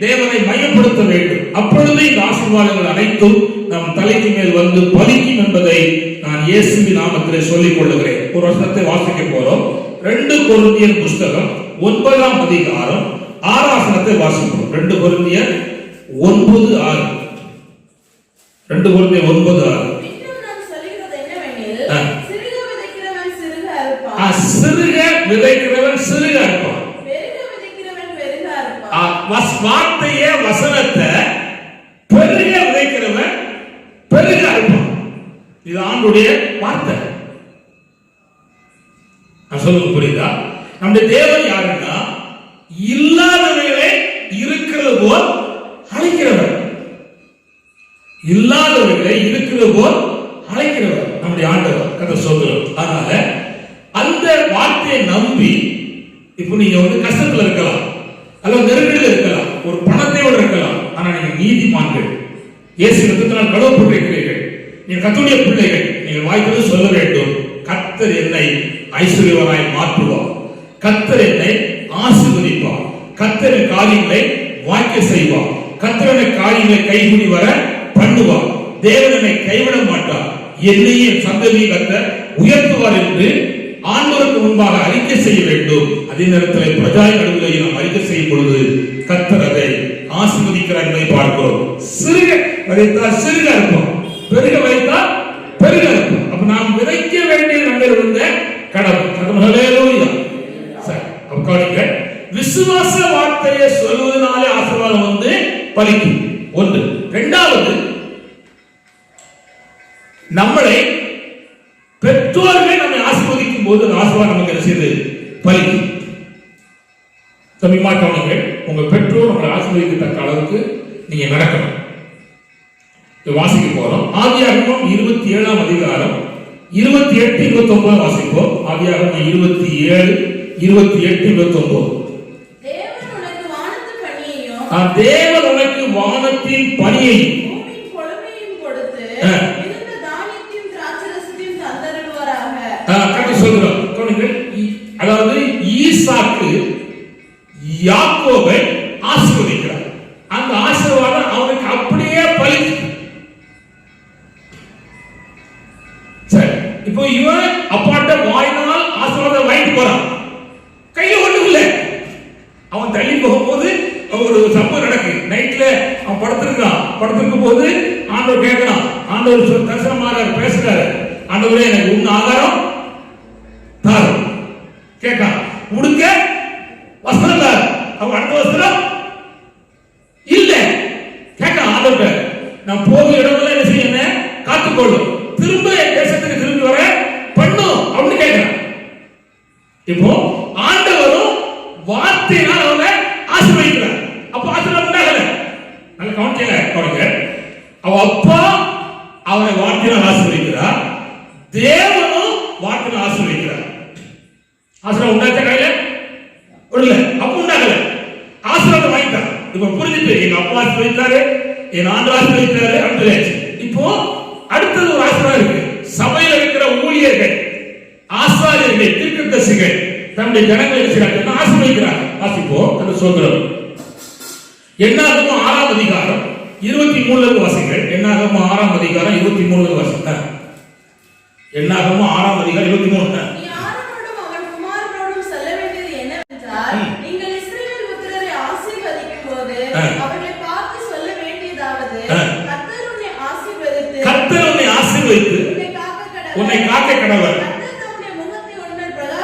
தேவனை மையப்படுத்த வேண்டும். அப்பொழுது இந்த ஆசீர்வாதங்கள் அனைத்தும் நம் தலைக்கு மேல் வந்து பலிக்கும் என்பதை நான் இயேசுவின் நாமத்திலே சொல்லிக் கொள்ளுகிறேன். ஒரு வசனத்தை வாசிக்க போறோம். 2 கொரிந்தியர் புஸ்தகம் 9ஆம் அதிகாரம் 6ஆம் வசனத்தை வாசிப்போம். 2 கொரிந்தியர் 9:6. 2 கொரிந்தியர் 9:6. சிறுக விதைக்கிறவன் சிறுக அறுப்பான். வார்த்தையே வசனத்தை பெருக விதைக்கிறவன் பெருக அறுப்பான். இது ஆண்டுடைய வார்த்தை. நான் சொல்லுங்க, புரியுதா? நம்முடைய தேவன் யாருன்னா, இல்லாதவைகளை இருக்கிறது போல் அழைக்கிறவர். இல்லாதவைகளை இருக்கிறது போல் அழைக்கிறவர் நம்முடைய ஆண்டவர். கதை சொல்கிறோம். அதனால அந்த வார்த்தையை நம்பி, இப்ப நீங்க கஷ்டத்துல இருக்கலாம், அல்லது நெருக்கடியில் இருக்கலாம், ஒரு பணத்தையோடு இருக்கலாம், ஆனா நீங்க நீதிமான்கள், இயேசு ரத்தத்தினால் கழுவப்பட்டிருக்கிறீர்கள், நீங்க கர்த்தருடைய பிள்ளைகள். நீங்கள் வாய்ப்பு சொல்ல வேண்டும், கர்த்தர் என்னை ஐஸ்வர்யவானாய் மாற்றுவார், கர்த்தர் என்னை ஆசீர்வதிப்பார், கர்த்தர் காரியங்களை வாய்க்க செய்வார், கர்த்தர் காரியங்களை கைகூடி வர பண்ணுவார், தேவன் என்னை கைவிட மாட்டார், என்னையும் சந்ததியை கர்த்தர் உயர்த்துவார் என்று ஆண்டவருக்கு முன்பாக அறிக்கை செய்ய வேண்டும். அதே நேரத்தில் பிரஜாய் நடுவில் நாம் அறிக்கை செய்யும் பொழுது கர்த்தர் அதை ஆசீர்வதிக்கிறார் என்பதை பார்க்கிறோம். சிறுக விதைத்தால் சிறுக இருக்கும், பெருக வைத்தால் பெருக இருக்கும். அப்ப நாம் விதைக்க வேண்டிய நம்மில் இருந்த கடமை. ஹல்லேலூயா. சரி, அப்ப விசுவாச வார்த்தையை சொல்வதனாலே ஆசீர்வாதம் வந்து பலிக்கும். ஒன்று. இரண்டாவது, நம்மளை பெற்றோர்கள் நம்மை ஆசீர்வதிக்கும் போது அந்த ஆசீர்வாதம் நமக்கு என்ன செய்து பலிக்கும். சமீபமா கவனிங்கள், உங்க பெற்றோர் உங்களை ஆசீர்வதிக்கத்தக்க அளவுக்கு நீங்க நடக்கணும். வாசிக்க போறோம். ஆதியாகமம் 27ஆம் அதிகாரம் 28, 29 வாசிப்போம். ஆதியாகமம் 27, 28, 29. தேவன் உனக்கு வானத்தின் பனியையும் பூமியின் கொழுமையும் கொடுத்து சொல்கிறோம். அதாவது ஈசாக்கு யாக்கோபை ஆசீர்வதிக்கிறார். அந்த ஆசீர்வாதம் அவனுக்கு அப்படியே பலிக்கும். சரி, இப்போ இவன் அப்பாட்ட வாயினால் ஆசீர்வாதம் வாங்கிட்டு போறான், கையில ஒண்ணும் இல்லை. அவன் தள்ளி போகும்போது ஒரு சம்பவம் நடக்கு. நைட்ல அவன் படுத்திருக்கான். படுத்திருக்கும் போது ஆண்டவர் கேட்கிறான். ஆண்டவர் தரிசனமாக பேசுறாரு. ஆண்டவரே, எனக்கு உண்ண ஆகாரம் தாரு கேட்கான். உடுக்க வஸ்திரம் தாரு. அவன் அடுத்த வஸ்திரம் இல்ல கேட்கான். ஆண்டவர், நான் போகும் இடமெல்லாம் என்ன செய்யணும், காத்துக்கொள்ளும், திரும்ப என் தேசத்துக்கு திரும்பி வர பண்ணும் அப்படின்னு கேட்கிறான். இப்போ ஆண்டவரும் கவனிங்க. அவ அப்பா அவனை வார்த்தையினால் ஆசீர்வதிக்கிறார், தேவனும் வார்த்தையினால் ஆசீர்வதிக்கிறார். ஆசீர்வாதம் உண்டாச்ச கையில இல்ல, அப்ப உண்டாகல, ஆசீர்வாதம் வாங்கிட்டார். இப்ப புரிஞ்சுட்டு எங்க அப்பா ஆசீர்வதித்தாரு, என் ஆண்டு ஆசீர்வதித்தாரு அப்படின்னு. இப்போ அடுத்தது ஒரு ஆசீர்வாதம் இருக்கு. சபையில் இருக்கிற ஊழியர்கள், ஆசாரியர்கள், தீர்க்கதரிசிகள் தன்னுடைய ஜனங்களை ஆசீர்வதிக்கிறார். வாசிப்போம் அந்த சுதந்திரம். என்னாகமம் 6ஆம் அதிகாரம் 23 வாசிங்கள். என்னாகமம் 6ஆம் அதிகாரம் 23 வாசிங்க. என்னாகமம் 6ஆம் அதிகாரம் 23. நீ ஆரோனோடும் அவன் குமாரனோடும் சொல்ல வேண்டியது என்னவென்றால், நீங்கள் இஸ்ரவேல் புத்திரரை ஆசீர்வதிக்கும்போது அவர்களை பார்த்து சொல்ல வேண்டியதாவது, கர்த்தர் உன்னை ஆசீர்வதித்து உன்னை காக்க கடவர்,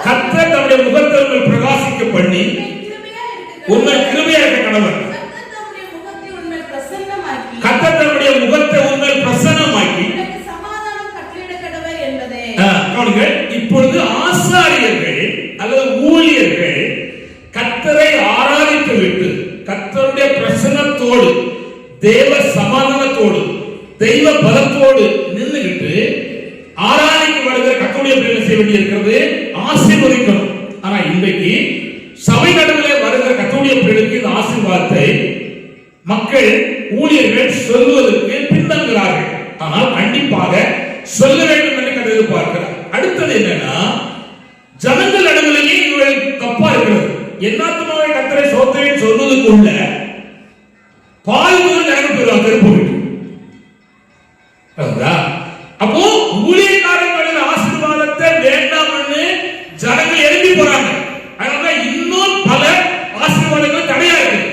கர்த்தர் தம்முடைய முகத்தை உன்மேல் பிரகாசிக்க பண்ணி உன்மேல் கிருபையா இருக்க கடவர், கர்த்தர் தம்முடைய முகத்தை உன்மேல் பிரசன்னமாக்கி சமாதானம் கட்டளையிட கடவர் என்பதே. கவனிங்க. இப்பொழுது ஆசாரியர்கள் அல்லது ஊழியர்கள் கர்த்தரை ஆராதித்து விட்டு கர்த்தருடைய பிரசன்னத்தோடு, தேவ சமாதானத்தோடு, தெய்வ பலத்தோடு நின்றுகிட்டு ஆராதிக்கு வருகிற கர்த்தருடைய பிள்ளைகளை செய்ய வேண்டியிருக்கிறது, ஆசீர்வதிக்கணும். ஆனா இன்றைக்கு சபை நடுவில் வருகிற கர்த்தருடைய பிள்ளைகளுக்கு இந்த ஆசீர்வாதத்தை மக்கள், ஊழியர்கள் சொல்வதற்கு பின்தங்குகிறார்கள். ஆனால் கண்டிப்பாக சொல்ல வேண்டும் என்று கருதி எதிர்பார்க்கிறார். அடுத்தது என்னன்னா, ஜனங்கள் நடுவிலேயே இவர்கள் தப்பா இருக்கிறது. என்னாத்துமாவை கர்த்தரை சோத்திரேன்னு சொல்வதற்குள்ள பால் முதல் ஜனங்கள் பெறுவாங்க கருப்பு. அப்போ ஊழியக்காரர்களின் ஆசீர்வாதத்தை வேண்டாம்னு ஜனங்கள் எழுப்பி போறாங்க. அதனால இன்னும் பல ஆசீர்வாதங்கள் தடையா இருக்கு.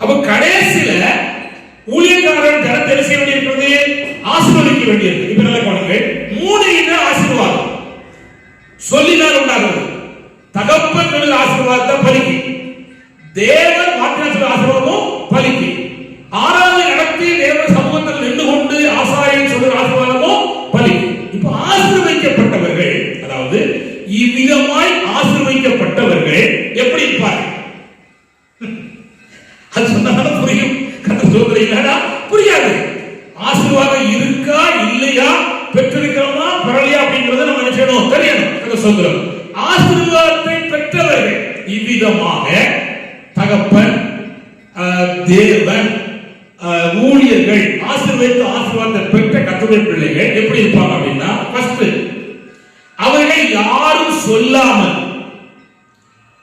அப்ப கடைசியில ஊழியக்காரர் ஜனத்தை செய்ய வேண்டியிருக்கிறது, ஆசீர்வதிக்க வேண்டியிருக்கு. இப்ப நல்ல கவனிங்க. 3 இன ஆசீர்வாதம் சொல்லினால் உண்டாகிறது. தகப்பன்களின் ஆசீர்வாதத்தை பலிக்கு, தேவன் வாக்கின ஆசீர்வாதமும் பலிக்கு, 6வது நடத்தி தேவன் சமூகத்தில் நின்று கொண்டு ஆசாரியன் சொல்ற ஆசீர்வாதமும் பலிக்கு. இப்ப ஆசீர்வதிக்கப்பட்டவர்கள், அதாவது இவ்விதமாய் ஆசீர்வதிக்கப்பட்டவர்கள் எப்படி இருப்பார்கள்? அது சொன்னாலும் புரியும், கத்த சோதனை இல்லடா புரியாது. ஆசீர்வாதம் இருக்கா இல்லையா, பெற்றிருக்கிறோமா பெறலையா அப்படிங்கறத நம்ம என்ன செய்யணும், தெரியணும். கத்த சோதரம் ஆசீர்வாதத்தை பெற்றவர்கள் இவ்விதமாக தகப்பன், தேவன், ஊழியர்கள் ஆசீர்வதித்த ஆசீர்வாதத்தை பெற்ற கர்த்தருடைய பிள்ளைகள் எப்படி இருப்பாங்க அப்படின்னா, ஃபர்ஸ்ட் அவர்கள் யாரும் சொல்லாமல்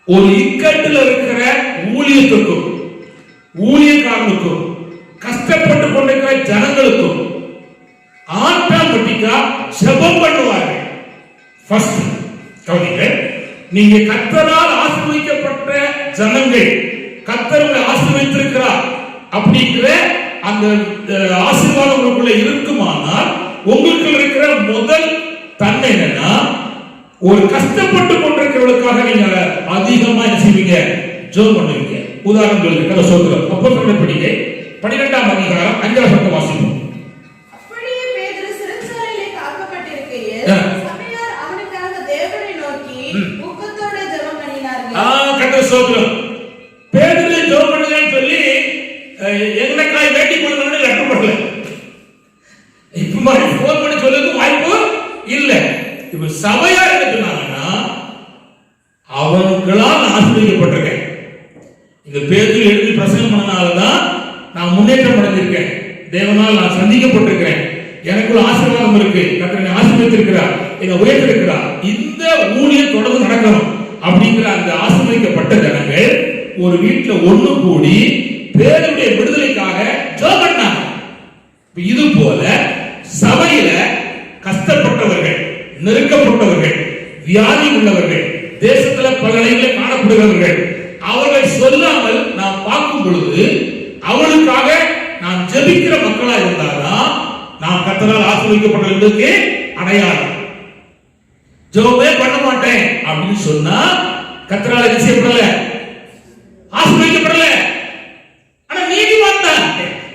ஒரு இக்கட்டில் இருக்கிற ஊழியத்துக்கும் ஊழியக்காரனுக்கும் கஷ்டப்பட்டு கொண்டிருக்கிற ஜனங்களுக்கும் ஆட்டோமேட்டிக்கா ஜெபம் பண்ணுவார்கள். ஃபர்ஸ்ட் கவனிங்க. நீங்க கர்த்தரால் ஆசீர்வதிக்கப்பட்ட ஜனங்கள், கர்த்தரை ஆசீர்வதித்திருக்கிறார் அப்படிங்கிற அந்த ஆசீர்வாதம் உங்களுக்குள்ள இருக்குமானால், உங்களுக்கு இருக்கிற முதல் தன்மை என்னன்னா, ஒரு கஷ்டப்பட்டு கொண்டிருக்கிறவர்களுக்காக நீங்க அதிகமா என்ன செய்வீங்க, ஜெபம் பண்ணுவீங்க. உதாரணம் சொல்லுங்க, கதை சொல்றோம். அப்போஸ்தலர் படிக்கை 12ஆம் அதிகாரம் 5ஆம் வசனம் வாசிப்போம். அப்படியே பேதுரு சிறைச்சாலையிலே காக்கப்பட்டிருக்கையில் சபையார் அவனுக்காக தேவனை நோக்கி ஊக்கத்தோட ஜெபம் பண்ணினார்கள். கதை சொல்றோம். பேதுரு ஜெபம் பண்ணுங்கன்னு சொல்லி எங்கனக்காய் வேண்டி கொள்ளணும்னு லெட்டர் பண்ணல. இப்ப மாதிரி போன் பண்ணி சொல்றதுக்கு வாய்ப்பு இல்ல. இப்ப சபையார் என்ன சொன்னாங்கன்னா, அவங்களால் ஆசீர்வதிக்கப்பட்டிருக்கேன். இந்த பேதுரு எழுதி பிரசங்கம் பண்ணனாலதான் நான் முன்னேற்றம் அடைஞ்சிருக்கேன், தேவனால் நான் சந்திக்கப்பட்டிருக்கிறேன், எனக்குள்ள ஆசீர்வாதம் இருக்கு, கர்த்தர் ஆசீர்வதித்திருக்கிறார், என்னை உயர்த்திருக்கிறார், இந்த ஊழியம் தொடர்ந்து நடக்கணும் அப்படிங்கிற அந்த ஆசீர்வதிக்கப்பட்ட ஜனங்கள் ஒரு வீட்டுல ஒண்ணு கூடி பேருடைய விடுதலைக்காக ஜெபம் பண்ணாங்க. இது போல சபையில கஷ்டப்பட்டவர்கள், நெருக்கப்பட்டவர்கள், வியாதி உள்ளவர்கள், தேசத்துல பல இடங்களில் காணப்படுகிறவர்கள், அவர்கள் சொல்லாமல் நாம் பார்க்கும் பொழுது அவளுக்காக நாம் ஜெபிக்கிற மக்களா இருந்தால்தான் நாம் கர்த்தரால் ஆசீர்வதிக்கப்பட்டதற்கு அடையாளம். ஜெபமே பண்ண மாட்டேன் அப்படின்னு சொன்னா கர்த்தரால் என்ன செய்யப்படல, ஆசீர்வதிக்கப்படல. ஆனா நீதிமான் தான்,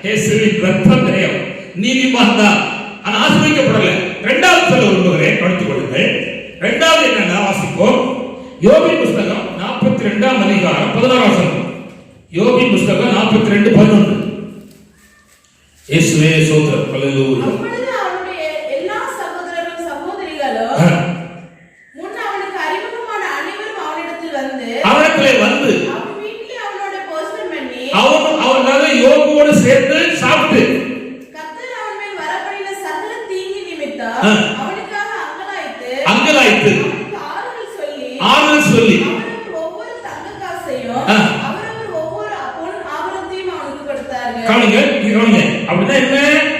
இயேசுவின் ரத்தம் தெரியும், நீதிமான் தான், ஆனா ஆசீர்வதிக்கப்படல. இரண்டாவது சொல்ல விரும்புகிறேன், கவனித்துக் கொள்ளுங்கள். இரண்டாவது என்னன்னா வாசிப்போம். யோபின் புஸ்தகம் 42ஆம் அதிகாரம் 16ஆம் வசனம். யோபின் புஸ்தகம் 42:11. இயேசுவே ஸ்தோத்திரம். ஹல்லேலூயா. அப்பொழுது அவனுடைய எல்லா சகோதரரும் சகோதரிகளும் முன்ன அவனுக்கு அறிமுகமான அனைவரும் அவனிடத்தில் வந்து அவன் வீட்டிலே அவனோட போஜனம் பண்ணி அவனால யோபுவோடு சேர்ந்து சாப்பிட்டு கர்த்தர் அவன் மேல் வரப்படின சகல தீங்கு நிமித்தம் அவனுக்காக அங்கலாய்த்து ஆறுதல் சொல்லி அவரவர் ஒவ்வொரு தங்க காசையும் அவரவர் ஒவ்வொரு பொன் ஆபரணத்தையும் அவனுக்கு கொடுத்தார்கள். கவனிங்க. அப்படின்னா என்ன?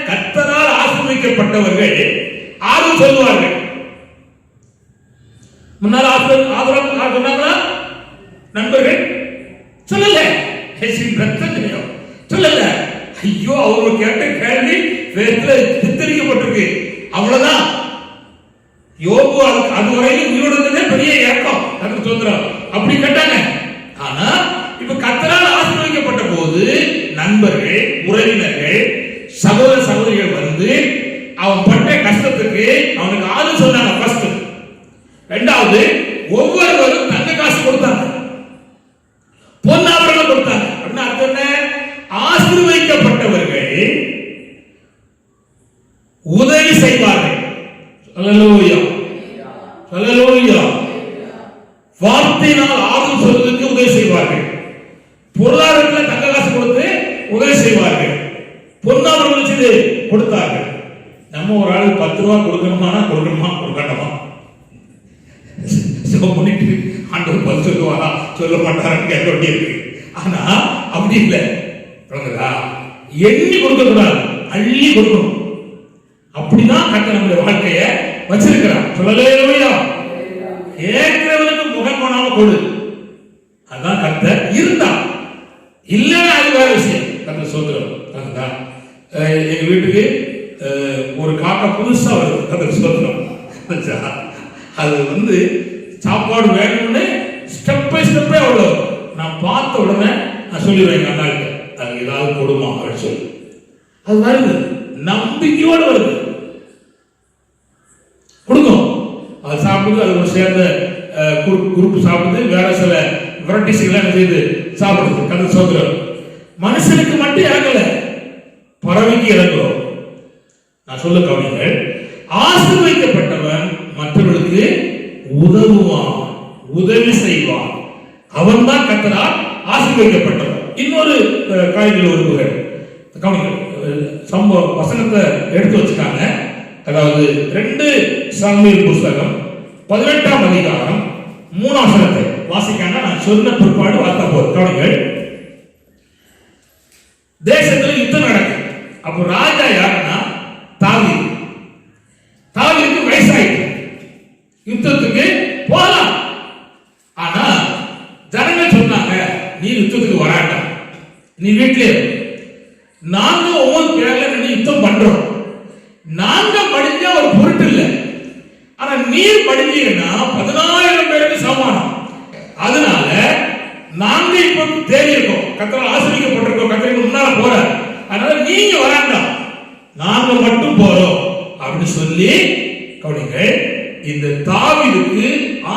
கர்த்தரால் ஆசீர்வதிக்கப்பட்டவர்கள் ஆறுதல் சொல்லுவார்கள். முன்னால் ஆதரவு நண்பர்கள் சொல்லல, சொல்லல. ஐயோ, அவங்க கேட்ட கேள்வி சித்தரிக்கப்பட்டிருக்கு. அவ்வளவுதான். யோபு அதுவரையிலும் உயிரோடு இருந்ததே பெரிய இறக்கம். அதுக்கு சொல்றோம் அப்படி கேட்டாங்க. ஆனா இப்ப கர்த்தரால் ஆசீர்வதிக்கப்பட்ட போது நண்பர்கள், உறவினர்கள், சகோதர சகோதரிகள் வந்து அவன் பட்ட கஷ்டத்துக்கு அவனுக்கு ஆறுதல் சொன்னாங்க. ஃபர்ஸ்ட். ரெண்டாவது, ஒவ்வொருவரும் தங்க காசு கொடுத்தாங்க, பொன்னாபரணம் கொடுத்தாங்க. அப்படின்னா அர்த்தம் என்ன? ஆசீர்வதிக்கப்பட்டவர்கள் உதவி செய்வார்கள். ஹல்லேலூயா, ஹல்லேலூயா. வார்த்தையினால் ஆறுதல் சொல்வதற்கு உதவி செய்வார்கள். பொருளாதாரத்தில் தங்க காசு கொடுத்து உதவி செய்வார்கள். பொன்னாபரணம் செய்து கொடுத்தார்கள். நம்ம ஒரு ஆள் 10 ரூபா கொடுக்கணுமா கொடுக்கணுமா பண்ணிட்டு ஆண்டவர் 10 சொல்லுவாரா சொல்ல மாட்டாரான்னு கேட்க வேண்டியிருக்கு. ஆனா அப்படி இல்லை. எண்ணி கொடுக்க கூடாது, அள்ளி கொடுக்கணும். அப்படிதான் கர்த்தர் நம்முடைய வாழ்க்கையை வச்சிருக்கிறார். சொல்லலேலூயா. கேட்கிறவனுக்கு முகம் போனாம கொடு. அதான் கர்த்தர். இருந்தா இல்ல அது வேற விஷயம். கர்த்தர் சொல்றோம். எங்க வீட்டுக்கு ஒரு காக்கா புதுசா வருது. கர்த்தர் சொல்றோம். அது வந்து சாப்பாடு வேணும்னு ஸ்டெப் பை ஸ்டெப்பே அவ்வளோ. நான் பார்த்த உடனே நான் சொல்லிடுவேன் எங்க அண்ணாக்கு, அது ஏதாவது கொடுமா அப்படின்னு சொல்லி. அது வருது, நம்பிக்கையோடு வருது, கொடுக்கும். அது சாப்பிடுது. அது ஒரு சேர்ந்த குரூப் சாப்பிடுது. வேற சில வெரைட்டிஸ் எல்லாம் செய்து சாப்பிடுது. கதை சோதரம். மனுஷனுக்கு மட்டும் இறங்கல, பறவைக்கு இறங்குறோம். நான் சொல்ல கவனிங்கள். ஆசீர்வதிக்கப்பட்டவன் மற்றவர்களுக்கு உதவுவான், உதவி செய்வான். அவன் தான் கர்த்தரால் ஆசீர்வதிக்கப்பட்டவன். இன்னொரு காய்கள் ஒரு கவனிங்கள். சம்பவ வசனத்தை எடுத்து வச்சுக்காங்க. அதாவது 2 சாமுவேல் புஸ்தகம் 18ஆம் அதிகாரம் 3ஆம் வசனத்தை வாசிக்காங்க. நான் சொன்ன பிற்பாடு வார்த்தை போதும். கவனிங்கள். தேசத்துல யுத்தம் நடக்குது. அப்போ ராஜா யாருன்னா தாவீது. தாவீதுக்கு வயசாயிட்டு யுத்தத்துக்கு போகலாம். ஆனா ஜனங்கள் சொன்னாங்க, நீ யுத்தத்துக்கு வராட்டாம், நீ வீட்டிலே. நாங்க ஒவ்வொரு பேர்ல நின்று யுத்தம் பண்றோம். நாங்க படிஞ்சா ஒரு பொருட்டு இல்லை. ஆனா நீர் படிஞ்சீங்கன்னா 10,000 பேருக்கு சமானம். அதனால நாங்க இப்ப தேடி இருக்கோம், கர்த்தரால் ஆசீர்வதிக்கப்பட்டிருக்கோம், கர்த்தருக்கு முன்னால போற. அதனால நீங்க வராண்டாம், நாங்க மட்டும் போறோம் அப்படின்னு சொல்லி கவனிங்கள். இந்த தாவீதுக்கு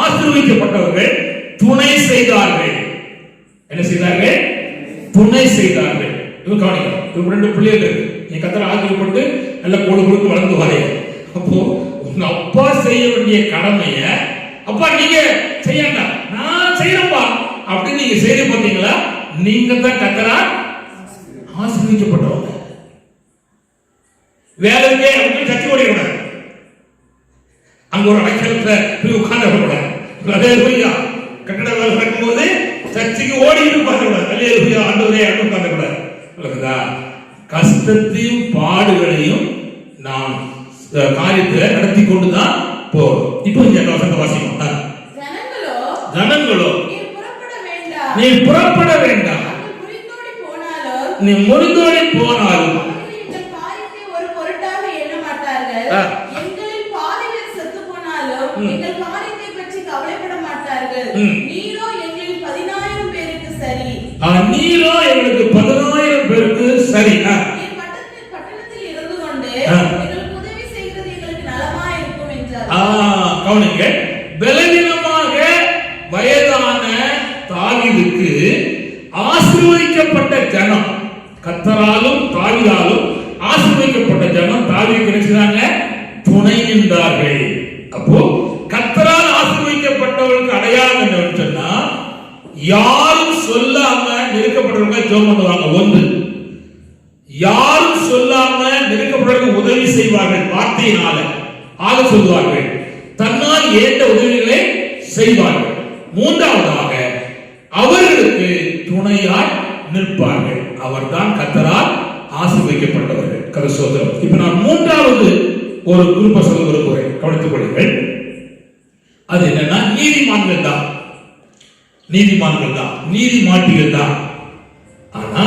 ஆசீர்வதிக்கப்பட்டவர்கள் துணை செய்தார்கள். என்ன செய்தார்கள்? துணை செய்தார்கள். இவங்க கவனிக்கலாம். இவங்க 2 பிள்ளைகள். நீ கர்த்தரால் ஆசீர்வதிக்கப்பட்டு நல்ல கோடு கொடுத்து வளர்ந்து வரே. அப்போ உங்க அப்பா செய்ய வேண்டிய கடமைய அப்பா நீங்க செய்யண்டா, நான் செய்யறப்பா அப்படின்னு நீங்க செய்து பார்த்தீங்களா? நீங்க தான் கர்த்தரால் ஆசீர்வதிக்கப்பட்டவங்க. வேலைக்கே அவங்க சச்சி ஓடிக்கூடாது, அங்க ஒரு அடைக்கலத்துல போய் உட்கார்ந்து ஹல்லேலூயா. கட்டட வேலை நடக்கும்போது சர்ச்சுக்கு ஓடிட்டு உட்கார்ந்து ஹல்லேலூயா ஆண்டவரே அப்படின்னு உட்கார்ந்து கூடாது. கஷ்டத்தையும் பாடுகளையும் நாம் காரியத்தை நடத்தி கொண்டுதான் போறோம். இப்போ இந்த வசனத்தை வாசிக்கணும். ஜனங்களோ நீ புறப்பட வேண்டாம், நீ முறிந்தோடி போனாலும் ஒரு பொருட்டாக எண்ண மாட்டார்கள். எங்களில் பாதி பேர் செத்து போனாலும் எங்கள் காரியத்தை பற்றி கவலைப்பட மாட்டார்கள். நீரோ எங்களில் 10,000 பேருக்கு சரி. நீரோ எங்களுக்கு 10,000 பேருக்கு சரி. பட்டணத்தில் இருந்து கொண்டு எங்களுக்கு உதவி செய்கிறது எங்களுக்கு நலமா இருக்கும் என்றார். கவனிங்க. பலவீனமாக வயதான தாவீதுக்கு ஆசீர்வதிக்கப்பட்ட ஜனம் கர்த்தராலும் தாவீதாலும் ஆசீர்வதிக்கப்பட்ட ஜனம் தாவீதுக்கு நினைச்சாங்க, துணை நின்றார்கள். அப்போ கர்த்தரால் ஆசீர்வதிக்கப்பட்டவர்களுக்கு அடையாளம் என்னன்னு சொன்னா, யாரும் சொல்லாம நெருக்கப்பட்டவங்க ஜெபம் பண்ணுவாங்க. ஒன்று, யாரும் சொல்லாம நெருக்கப்பட்டவர்களுக்கு உதவி செய்வார்கள், வார்த்தையினால ஆக சொல்வார்கள், தன்னால் ஏற்ற உதவிகளை செய்வார்கள். மூன்றாவதாக அவர்களுக்கு துணையாய் நிற்பார்கள். அவர்தான் கர்த்தரால் ஆசீர்வதிக்கப்பட்டவர்கள். கர்த்தர். இப்ப நான் மூன்றாவது ஒரு குரூப்பை சொல்ல விரும்புகிறேன், கவனித்துக் கொள்ளுங்கள். அது என்னன்னா, நீதிமான்கள் தான், நீதிமான்கள் தான், நீதிமாட்டிகள் தான். ஆனா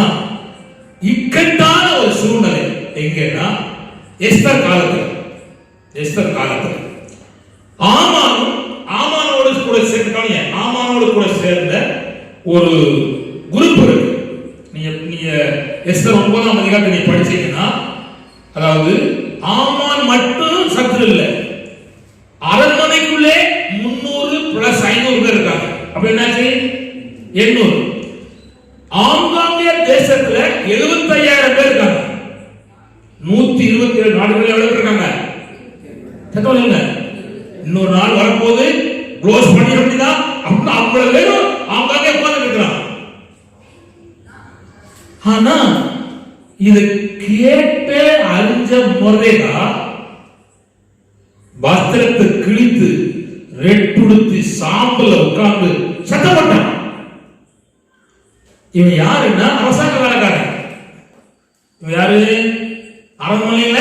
இக்கட்டான ஒரு சூழ்நிலை எங்கன்னா, எஸ்தர் காலத்தில், எஸ்தர் காலத்தில் ஆமானோடு கூட சேர்ந்து, ஆமானோடு கூட சேர்ந்த ஒரு குரூப் இருக்கு. நீங்க எஸ்தர் 9ஆம் அதிகாரத்தை நீங்க படிச்சீங்கன்னா, அதாவது ஆமான் மட்டும் சத்துரு இல்ல, அரண்மனைக்குள்ளே 300 பிளஸ் 500 பேர் இருக்காங்க. அப்ப என்னாச்சு? 800. ஆங்காங்கே தேசத்துல 75,000 பேர் இருக்காங்க. 127 நாடுகளில் எவ்வளவு இருக்காங்க? தத்தவங்க இன்னொரு நாள் வரப்போது க்ளோஸ் பண்ணி வேண்டியதான். அப்ப அவ்வளவு பேரும் ஆங்காங்கே உட்கார்ந்து இருக்கிறாங்க. ஆனா இது கேட்ட அறிஞ்ச முறையா வஸ்திரத்தை கிழித்து ரெட்டுடுத்தி சாம்பல உட்கார்ந்து சத்தம் போட்டான். இவன் யாருன்னா அரசாங்க வேலைக்காரன். இவன் யாரு? அரண்மனையில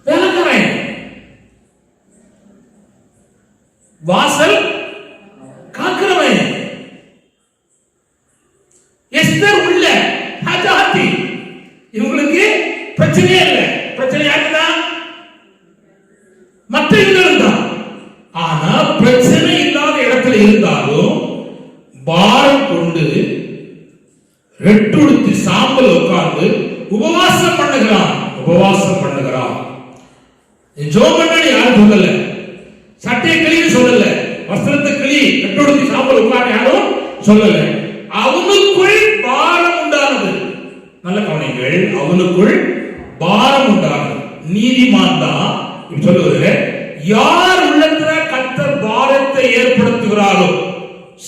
வேலைக்காரன், வாசல் காக்கிறவன். எஸ்தர் உள்ள ராஜாத்தி. இவங்களுக்கு பிரச்சனையே இல்லை. பிரச்சனை யாருதான்? மற்ற இடங்கள் தான். ஆனா பிரச்சனை இல்லாத இடத்துல இருந்தாலும் பாரம் கொண்டு ரெட்டுடுத்தி சாம்பல் உட்கார்ந்து உபவாசம் பண்ணுகிறான். உபவாசம் பண்ணுகிறான். ஜோம் பண்ணி யாரும் சொல்லல, சட்டையை கிளி சொல்லல, வஸ்திரத்தை கிளி ரெட்டுடுத்தி சாம்பல் உட்கார்ந்து யாரும் சொல்லல. அவனுக்குள் பாரம் உண்டானது. நல்ல கவனிங்கள், அவனுக்குள் பாரம் உண்டானது. நீதிமான் தான் சொல்லுவது. யார் உள்ளத்துல கர்த்தர் பாரத்தை ஏற்படுத்துகிறாரோ,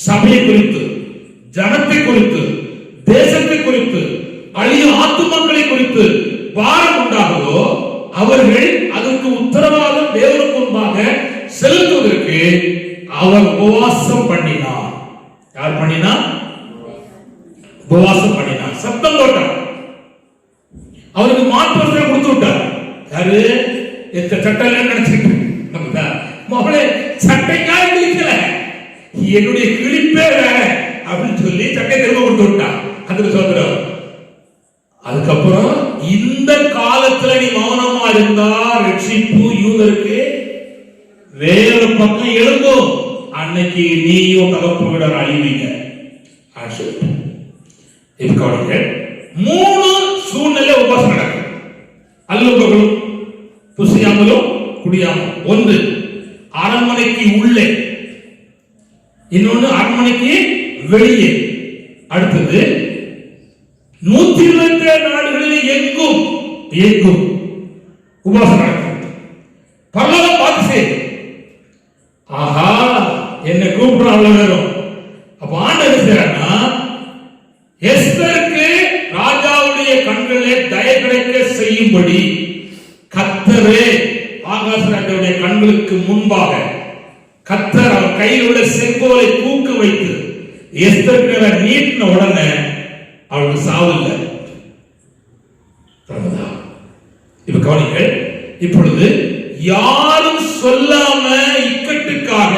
சபையை குறித்து, ஜனத்தை குறித்து, தேசத்தை குறித்து, அழியும் ஆத்துமக்களை குறித்து பாரம் உண்டாகுதோ, அவர்கள் அதற்கு உத்தரவாதம் தேவனுக்கு முன்பாக செலுத்துவதற்கு அவர் உபவாசம் பண்ணினார். யார் பண்ணினா? உபவாசம் பண்ணினார். சத்தம் போட்டார். அவருக்கு மாற்று வஸ்திரம் கொடுத்து விட்டார். யாரு? சட்டை நினைச்சிட்டு மகளே, சட்டைக்காக கிழிக்கல, என்னுடைய கிழிப்பே வேற அப்படின்னு சொல்லி சட்டை திரும்ப கொடுத்து விட்டான். அதுக்கு சொல்றோம். அதுக்கப்புறம் இந்த காலத்துல நீ மௌனமா இருந்தா ரட்சிப்பு யூதருக்கு வேற பக்கம் எழும்பும். அன்னைக்கு நீயும் தகப்பவிடர் அழிவீங்க. மூணு சூழ்நிலை உபாசம் நடக்கும். அல்லுபகளும் புசியாமலும் குடியாமலும். ஒன்று அரண்மனைக்கு உள்ளே, இன்னொன்னு அரண்மனைக்கு வெளியே. அடுத்தது 127 நாடுகளில் எங்கும் எங்கும் உபாசம் நடக்கும். பரலோகம் பார்த்து செய். ஆஹா, என்ன கூப்பிடுற அவ்வளவு நேரம். அப்ப ஆண்டவர் செய்யறான்னா, எஸ்தருக்கு ராஜாவுடைய கண்களே தயை கிடைக்க செய்யும்படி கர்த்தரே ஆகாசராஜனுடைய கண்களுக்கு முன்பாக கர்த்தர் அவர் கையில் உள்ள செங்கோலை தூக்க வைத்து எஸ்தருக்கு நீட்டின உடனே அவளுக்கு சாவில்லை. இப்ப கவனிங்கள். இப்பொழுது யாரும் சொல்லாம இக்கட்டுக்காக,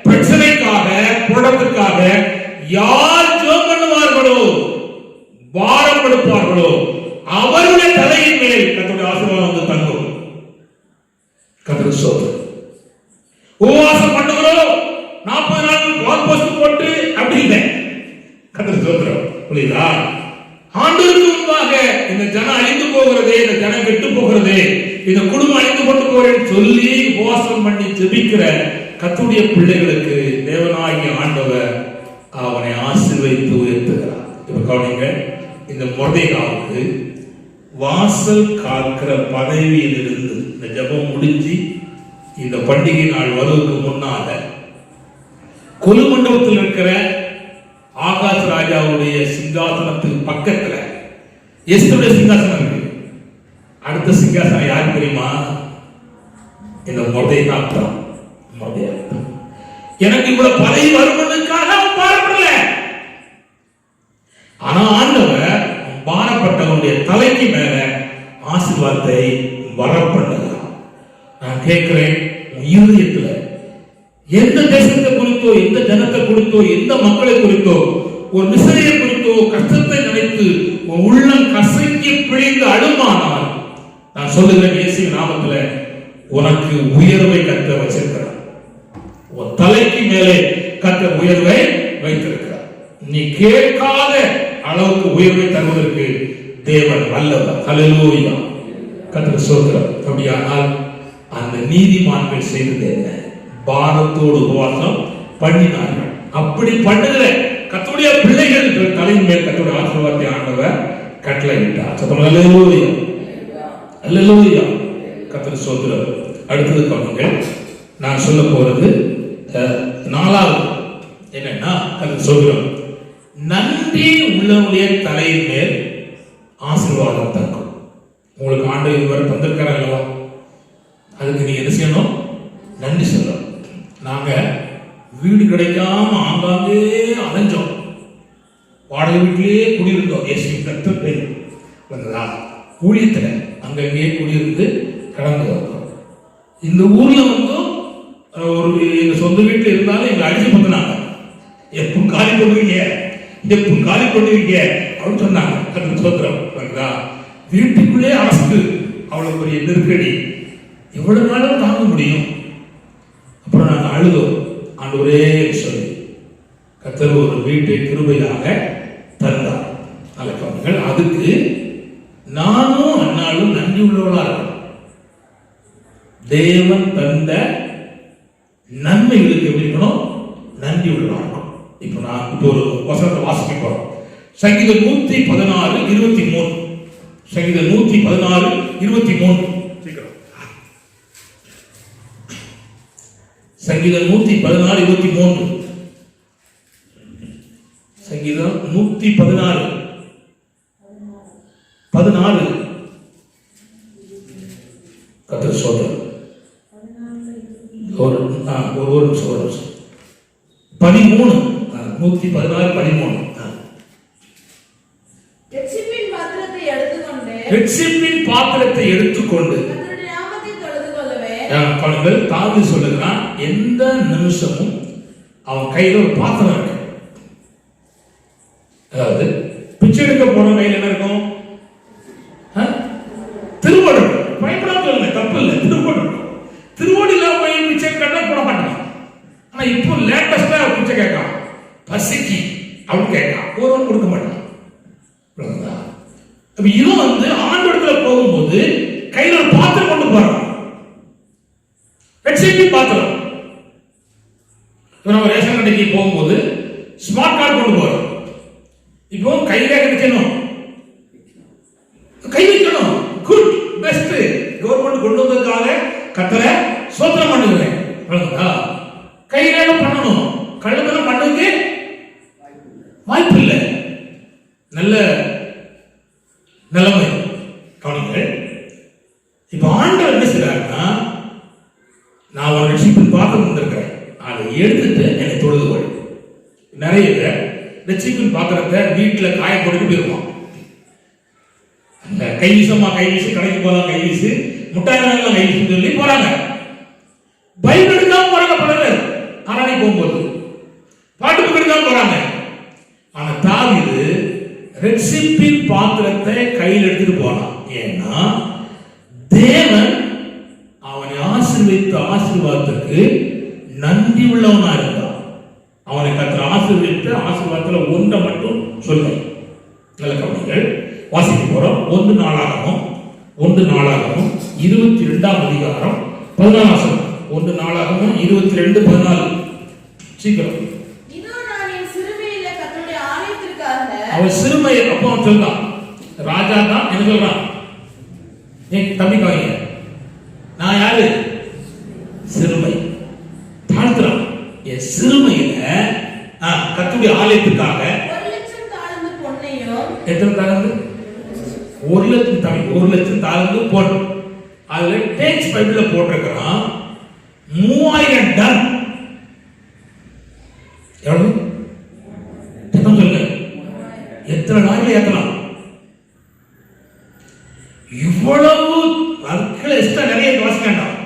பிரச்சனைக்காக, போடத்துக்காக யார் ஜெபம் பண்ணுவார்களோ, பாரம் எடுப்பார்களோ, அவருடைய தலையின் மேல் கர்த்தருடைய ஆசீர்வாதம் வந்து தங்கும். கர்த்தர் சோதனை. உபவாசம் பண்ணுகிறோம், 40 நாள் வால் போஸ்ட் போட்டு அப்படி இல்லை. கர்த்தர் சோதரம். புரியுதா? ஆண்டவருக்கு முன்பாக இந்த ஜனம் அழிந்து போகிறதே, இந்த ஜனம் கெட்டு போகிறதே, இந்த குடும்பம் அழிந்து கொண்டு போறேன்னு சொல்லி உபவாசம் பண்ணி ஜெபிக்கிற கர்த்தருடைய பிள்ளைகளுக்கு தேவனாகிய ஆண்டவர் அவனை ஆசீர்வதித்து உயர்த்துகிறார். இப்ப கவனிங்க. இந்த மொர்தெகாவுக்கு வாசல் காக்கிற பதவியில் இருந்து இந்த ஜெபம் முடிஞ்சு இந்த பண்டிகை நாள் வருவதற்கு முன்னால கொலு மண்டபத்தில் இருக்கிற ஆகாஷ் ராஜாவுடைய சிங்காசனத்துக்கு பக்கத்துல எஸ்தருடைய சிங்காசனம் இருக்கு. அடுத்த சிங்காசனம் யார் தெரியுமா? இந்த மொர்தெகா தான். எனக்கு இவ்வளவு பதவி வருவதற்காக அவன் பாரப்படல. ஆனா ஆண்டவர் பாரப்பட்டவனுடைய தலைக்கு மேல ஆசீர்வாதத்தை வரப்பண்ணுகிறார். நான் கேட்கிறேன், இருதயத்துல எந்த தேசத்தை குறித்தோ, எந்த ஜனத்தை குறித்தோ, எந்த மக்களை குறித்தோ, ஒரு மிசையை குறித்தோ கஷ்டத்தை நினைத்து உள்ளம் கசங்கி பிழிந்து அழுமானால், நான் சொல்லுகிறேன், இயேசுவின் நாமத்துல உனக்கு உயர்வை கர்த்தர் வச்சிருக்கிறார். உன் தலைக்கு மேலே கர்த்தர் உயர்வை வைத்திருக்கிறார். நீ கேட்காத அளவுக்கு உயர்வை தருவதற்கு தேவன் வல்லவர். ஹல்லேலூயா, கர்த்தர் ஸ்தோத்திரம். அப்படியானால் அந்த நீதிமான்கள் செய்தது என்ன? பாரத்தோடு உபவாசம் பண்ணினார்கள். அப்படி பண்ணுகிற கர்த்தருடைய பிள்ளைகள் தலையின் மேல் கர்த்தருடைய ஆசீர்வாதத்தை ஆண்டவர் கட்டளையிட்டார். சத்தம் ஹல்லேலூயா, ஹல்லேலூயா, கர்த்தர் ஸ்தோத்திரம். அடுத்தது பாருங்க, நான் சொல்ல போறது நாலாவது என்னன்னா, கர்த்தர் ஸ்தோத்திரம், நன்றி உள்ளவனுடைய தலையின் மேல் ஆசீர்வாதம் தங்கும். உங்களுக்கு ஆண்டவர் இதுவரை தந்திருக்கிறார் அல்லவா? அதுக்கு நீங்க என்ன செய்யணும்? நன்றி சொல்லணும். நாங்க வீடு கிடைக்காம ஆங்காங்கே அலைஞ்சோம், வாடகை வீட்டிலேயே குடியிருந்தோம். ஊழியத்துல அங்கங்கே குடியிருந்து கடந்து வந்தோம். இந்த ஊர்ல வந்து ஒரு எங்க சொந்த வீட்டுல இருந்தாலும் எங்களை அடிச்சு பத்தினாங்க. எப்ப காலி பண்ணுவீங்க, எப்ப காலி பண்ணுவீங்க அப்படின்னு சொன்னாங்க. சோத்திரம் வீட்டுக்குள்ளே அரசு அவ்வளவு பெரிய நெருக்கடி எவ்வளவு நாளும் தாங்க முடியும்? அப்புறம் நாங்கள் அழுதோம். ஆண்டவரே சொல்லி கர்த்தர் ஒரு வீட்டை கிருபையாக தந்தார். அழைப்பார்கள். அதுக்கு நானும் அண்ணாலும் நன்றி உள்ளவளா இருக்கணும். தேவன் தந்த நன்மைகளுக்கு எப்படி இருக்கணும்? நன்றி உள்ளவளா இருக்கணும். இப்ப நான் இப்போ ஒரு வசனத்தை வாசிக்க போறோம். சங்கீதம் 116:23. சங்கீதம் 116:23. சங்கீதம் 116:23. சங்கீதம் 116:16. கர்த்தர் ஸ்தோத்திரம். ஒரு நிமிஷம். 13. 116:13. ரட்சிப்பின் பாத்திரத்தை எடுத்துக்கொண்டு தாவீது சொல்லுகிறான், எந்த நிமிஷமும் அவன் கையில ஒரு பாத்திரம் இருக்கு. அதாவது பிச்சை எடுக்க போன கையில் என்ன இருக்கும்? திருவோடு. பயப்படாம சொல்லுங்க, தப்பு இல்லை. திருவோடு இருக்கும். திருவோடு இல்லாம போய் பிச்சை கட்டா போட மாட்டான். ஆனா இப்போ லேட்டஸ்டா பிச்சை கேட்கான், பசிக்கு அவன் கேட்கான், ஒருவன் கொடுக்க மாட்டான். இதுவும் வந்து ஆண்டவரத்துல போகும்போது கையில ஒரு பாத்திரம் கொண்டு போறான். பாத்திரம். நம்ம ரேஷன் கடைக்கு போகும்போது ஸ்மார்ட் கார்டு கொண்டு போறோம். இப்போ கையில கிடைக்கணும், கை வைக்கணும். Good, best. கவர்மெண்ட் கொண்டு வந்ததுக்காக கர்த்தரை ஸ்தோத்திரம் பண்ணுகிறேன். கையில பண்ணணும், கழுத்துல பண்ணுங்க வாய்ப்பு இல்லை. நல்ல நிலைமை கவனிங்கள். இப்ப ஆண்டவர் என்ன செய்றாருன்னா, நான் ஒரு ரட்சிப்பின் பாத்திரம் வந்திருக்கிறேன், அதை எடுத்துட்டு என்னை தொழுது கொள். நிறைய பேர் ரட்சிப்பின் பாத்திரத்தை வீட்டுல காய போட்டு போயிருவான். கை வீசமா, கை வீசி, கடைக்கு போலாம் கை வீசு, முட்டாய் கை வீசு சொல்லி போறாங்க. பைபிள் எடுக்காம போறாங்க பல பேர். ஆராணி போகும்போது பாட்டு புக் எடுக்காம போறாங்க. ஆனா தாவீது ரட்சிப்பின் பாத்திரத்தை கையில் எடுத்துட்டு போனான். ஏன்னா தேவன் அவனை ஆசீர்வதித்த ஆசீர்வாதத்துக்கு நன்றி உள்ளவனா இருந்தான். அவனை கர்த்தர் ஆசீர்வதித்த ஆசீர்வாதத்துல ஒன்றை மட்டும் சொல்ல. நல்ல கவனிங்கள், வாசிக்க போறோம். 1 நாளாகமம் 22ஆம் அதிகாரம் 14ஆம் வசனம். 1 நாளாகமம் 22:14. சீக்கிரம். அவன் சிறுமை. அப்போ அவன் சொல்றான், ராஜா தான் என்ன சொல்றான், தம்பி கவனிங்க, நான் யாரு, சிறுமை. தாழ்த்துறான். என் சிறுமையில கர்த்தருடைய ஆலயத்துக்காக 1,00,000 தாலந்து பொன்னையும், எத்தனை தாலந்து, 1,00,000 தாலந்து பொன். அதுல டேக்ஸ் பைபிள்ல போட்டிருக்கிறான் 3000 டன். எவ்வளவு சொல்லுங்க, எத்தனை நாள் ஏத்தலாம்? இவ்வளவு மக்கள் எக்ஸ்ட்ரா நிறைய வாசிக்காண்டாம்.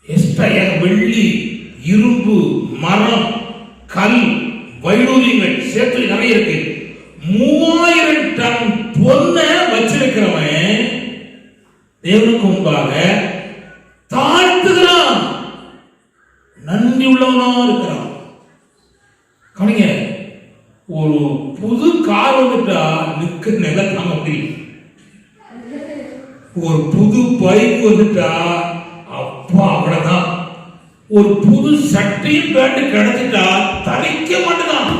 எக்ஸ்ட்ரா வெள்ளி, இரும்பு, மரம், கல், வைடூரியங்கள் சேர்த்து நிறைய இருக்கு. 3000 டன் பொன்னை வச்சிருக்கிறவன் தேவனுக்கு முன்பாக தாழ்த்துகிறான், நன்றி உள்ளவனா இருக்கிறான். கவனிங்க, ஒரு புது கார் வந்துட்டா நிக்க நில தாங்க முடியும். ஒரு புது பைக் வந்துட்டா அப்பா அவ்வளவுதான். ஒரு புது சட்டையும் பேண்ட் கிடைச்சிட்டா தரிக்க மாட்டேதான்.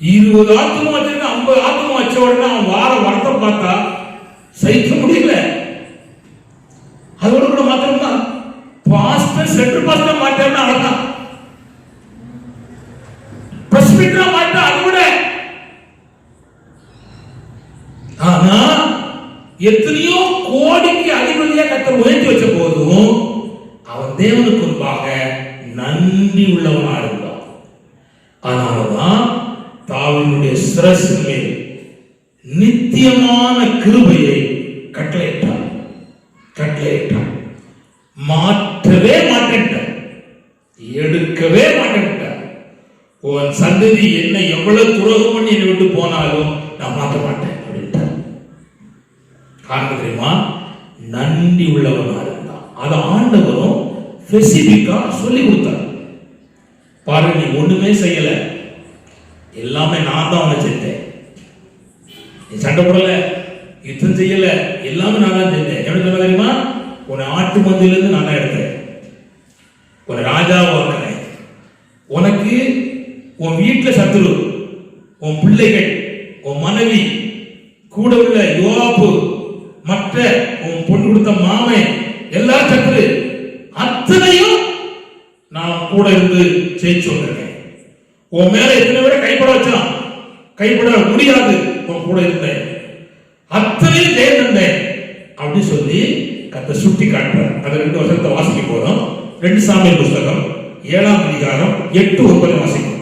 20 ஆத்துமா வச்சிருக்க, 50 ஆத்துமா வச்ச உடனே அவன் வார வரத்தை பார்த்தா சகிக்க முடியல. அதோட கூட மாத்திரம்தான் பாஸ்டர் சென்டர் பாஸ்டர் மாட்டாருன்னா அவ்வளவுதான். பிரஸ்பிட்டரா மாட்டா அது கூட. ஆனா எத்தனையோ கோடிக்கு அதிபதியா கர்த்தர் உயர்த்தி வச்ச போதும் அவன் தேவனுக்கு முன்பாக நன்றி உள்ளவனா இருந்தான். அதனாலதான் தாவீதுடைய சிரசின் மேல் நித்தியமான கிருபையை கட்டளையிட்டான். மாற்றவே மாட்டேன், எடுக்கவே மாட்டேன். உன் சந்ததி என்ன எவ்வளவு துரோகம் பண்ணி என்னை விட்டு போனாலும் நான் மாற்ற மாட்டேன் அப்படின்ட்டார். காரணம் தெரியுமா? நன்றி உள்ளவனா இருந்தான். அதை ஆண்டவரும் ஸ்பெசிபிக்கா சொல்லி கொடுத்தார். பாரு, நீ ஒண்ணுமே செய்யல, எல்லாமே நான் தான் உன்னை செஞ்சேன். நீ சண்டை போடல, யுத்தம் செய்யல, எல்லாமே நான் தான் செஞ்சேன். எப்படி சொல்ல தெரியுமா? உன்னை ஆட்டு மந்தையிலிருந்து நான் தான் எடுத்தேன், உன்னை ராஜாவாக்குறேன். உனக்கு உன் வீட்டுல சத்துரு, உன் பிள்ளைகள், உன் மனைவி, கூட உள்ள யோவாபு, மற்ற உன் பொண்ணு கொடுத்த மாமன், எல்லா சத்துரு அத்தனையும் நான் கூட இருந்து ஜெயிச்சு வந்திருக்கேன். உன் மேல எத்தனை பேரை கைப்பட வச்சான், கைப்பட முடியாது, உன் கூட இருந்தேன், அத்தனையும் ஜெயம் தந்தேன் அப்படி சொல்லி கர்த்தர் சுட்டி காட்டுறார். அதை 2 வருஷத்தை வாசிக்க போறோம். 2 சாமுவேல் புஸ்தகம் 7ஆம் அதிகாரம் 8-9 வாசிக்கும்.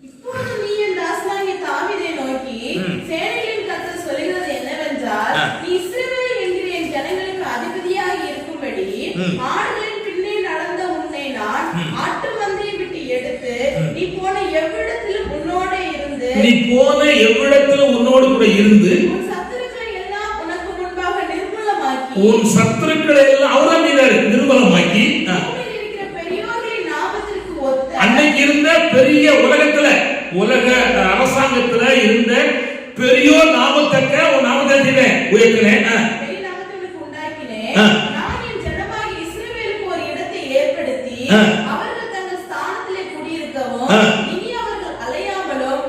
இப்பொழுது நீ என் தாசனாகிய தாவீதை நோக்கி, சேனைகளின் கர்த்தர் சொல்லுகிறது என்னவென்றால், நீ இஸ்ரவேல் என்கிற என் ஜனங்களுக்கு அதிபதியாக இருக்கும்படி ஆடுகளின் பின்னே நடந்த உன்னை நான் ஆட்டு மந்தையை விட்டு எடுத்து, நீ போன எவ்விடத்திலும் உன்னோட கூட இருந்து உன் சத்துருக்களை எல்லாம் அவர்தான் நிர்மூலமாக்கி, அன்னைக்கு இருந்த பெரிய உலக அரசாங்கத்துல இருந்த பெரியோர் நாமத்தக்க உன் நாமத்தை உயர்த்தினேன்.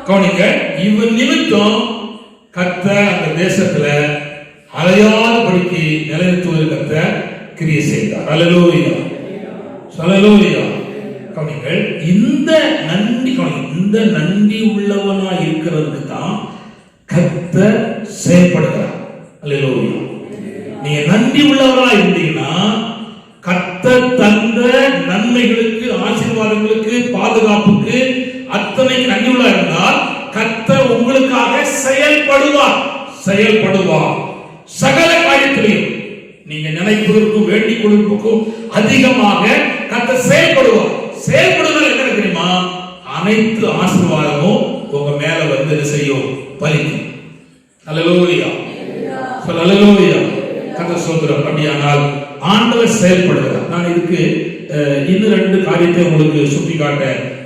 கவனிங்க, இவன் நிமித்தம் கர்த்தர் அந்த தேசத்துல அலையாதபடிக்கு நிலைநிறுத்துவதற்கு கர்த்தர் கிரியை செய்தார். அல்லேலூயா, அல்லேலூயா. கவனிங்கள், இந்த நன்றி உள்ளவனா இருக்கிறதுக்கு தான் கர்த்தர் செயல்படுகிறார். அல்லேலூயா. நீங்க நன்றி உள்ளவரா இருந்தீங்கன்னா கர்த்தர் தந்த நன்மைகளுக்கு, ஆசீர்வாதங்களுக்கு, பாதுகாப்புக்கு அத்தனைக்கு நன்றி உள்ளா இருந்தால் கர்த்தர் உங்களுக்காக செயல்படுவார். சகல காரியத்திலையும் நீங்க நினைப்பதற்கும் வேண்டிக் கொள்வதற்கும் அதிகமாக கர்த்தர் செயல்படுவார். செயல்படுதல் என்ன தெரியுமா? அனைத்து ஆசீர்வாதமும் உங்க மேல வந்து என்ன செய்யும்? பலிக்கும். அல்லேலூயா, அல்லேலூயா. கர்த்தர் ஸ்தோத்திரம். அப்படியானால் ஆண்டவர் செயல்படுகிறார். நான் இதுக்கு இன்னும் 2 காரியத்தை உங்களுக்கு சுட்டி காட்ட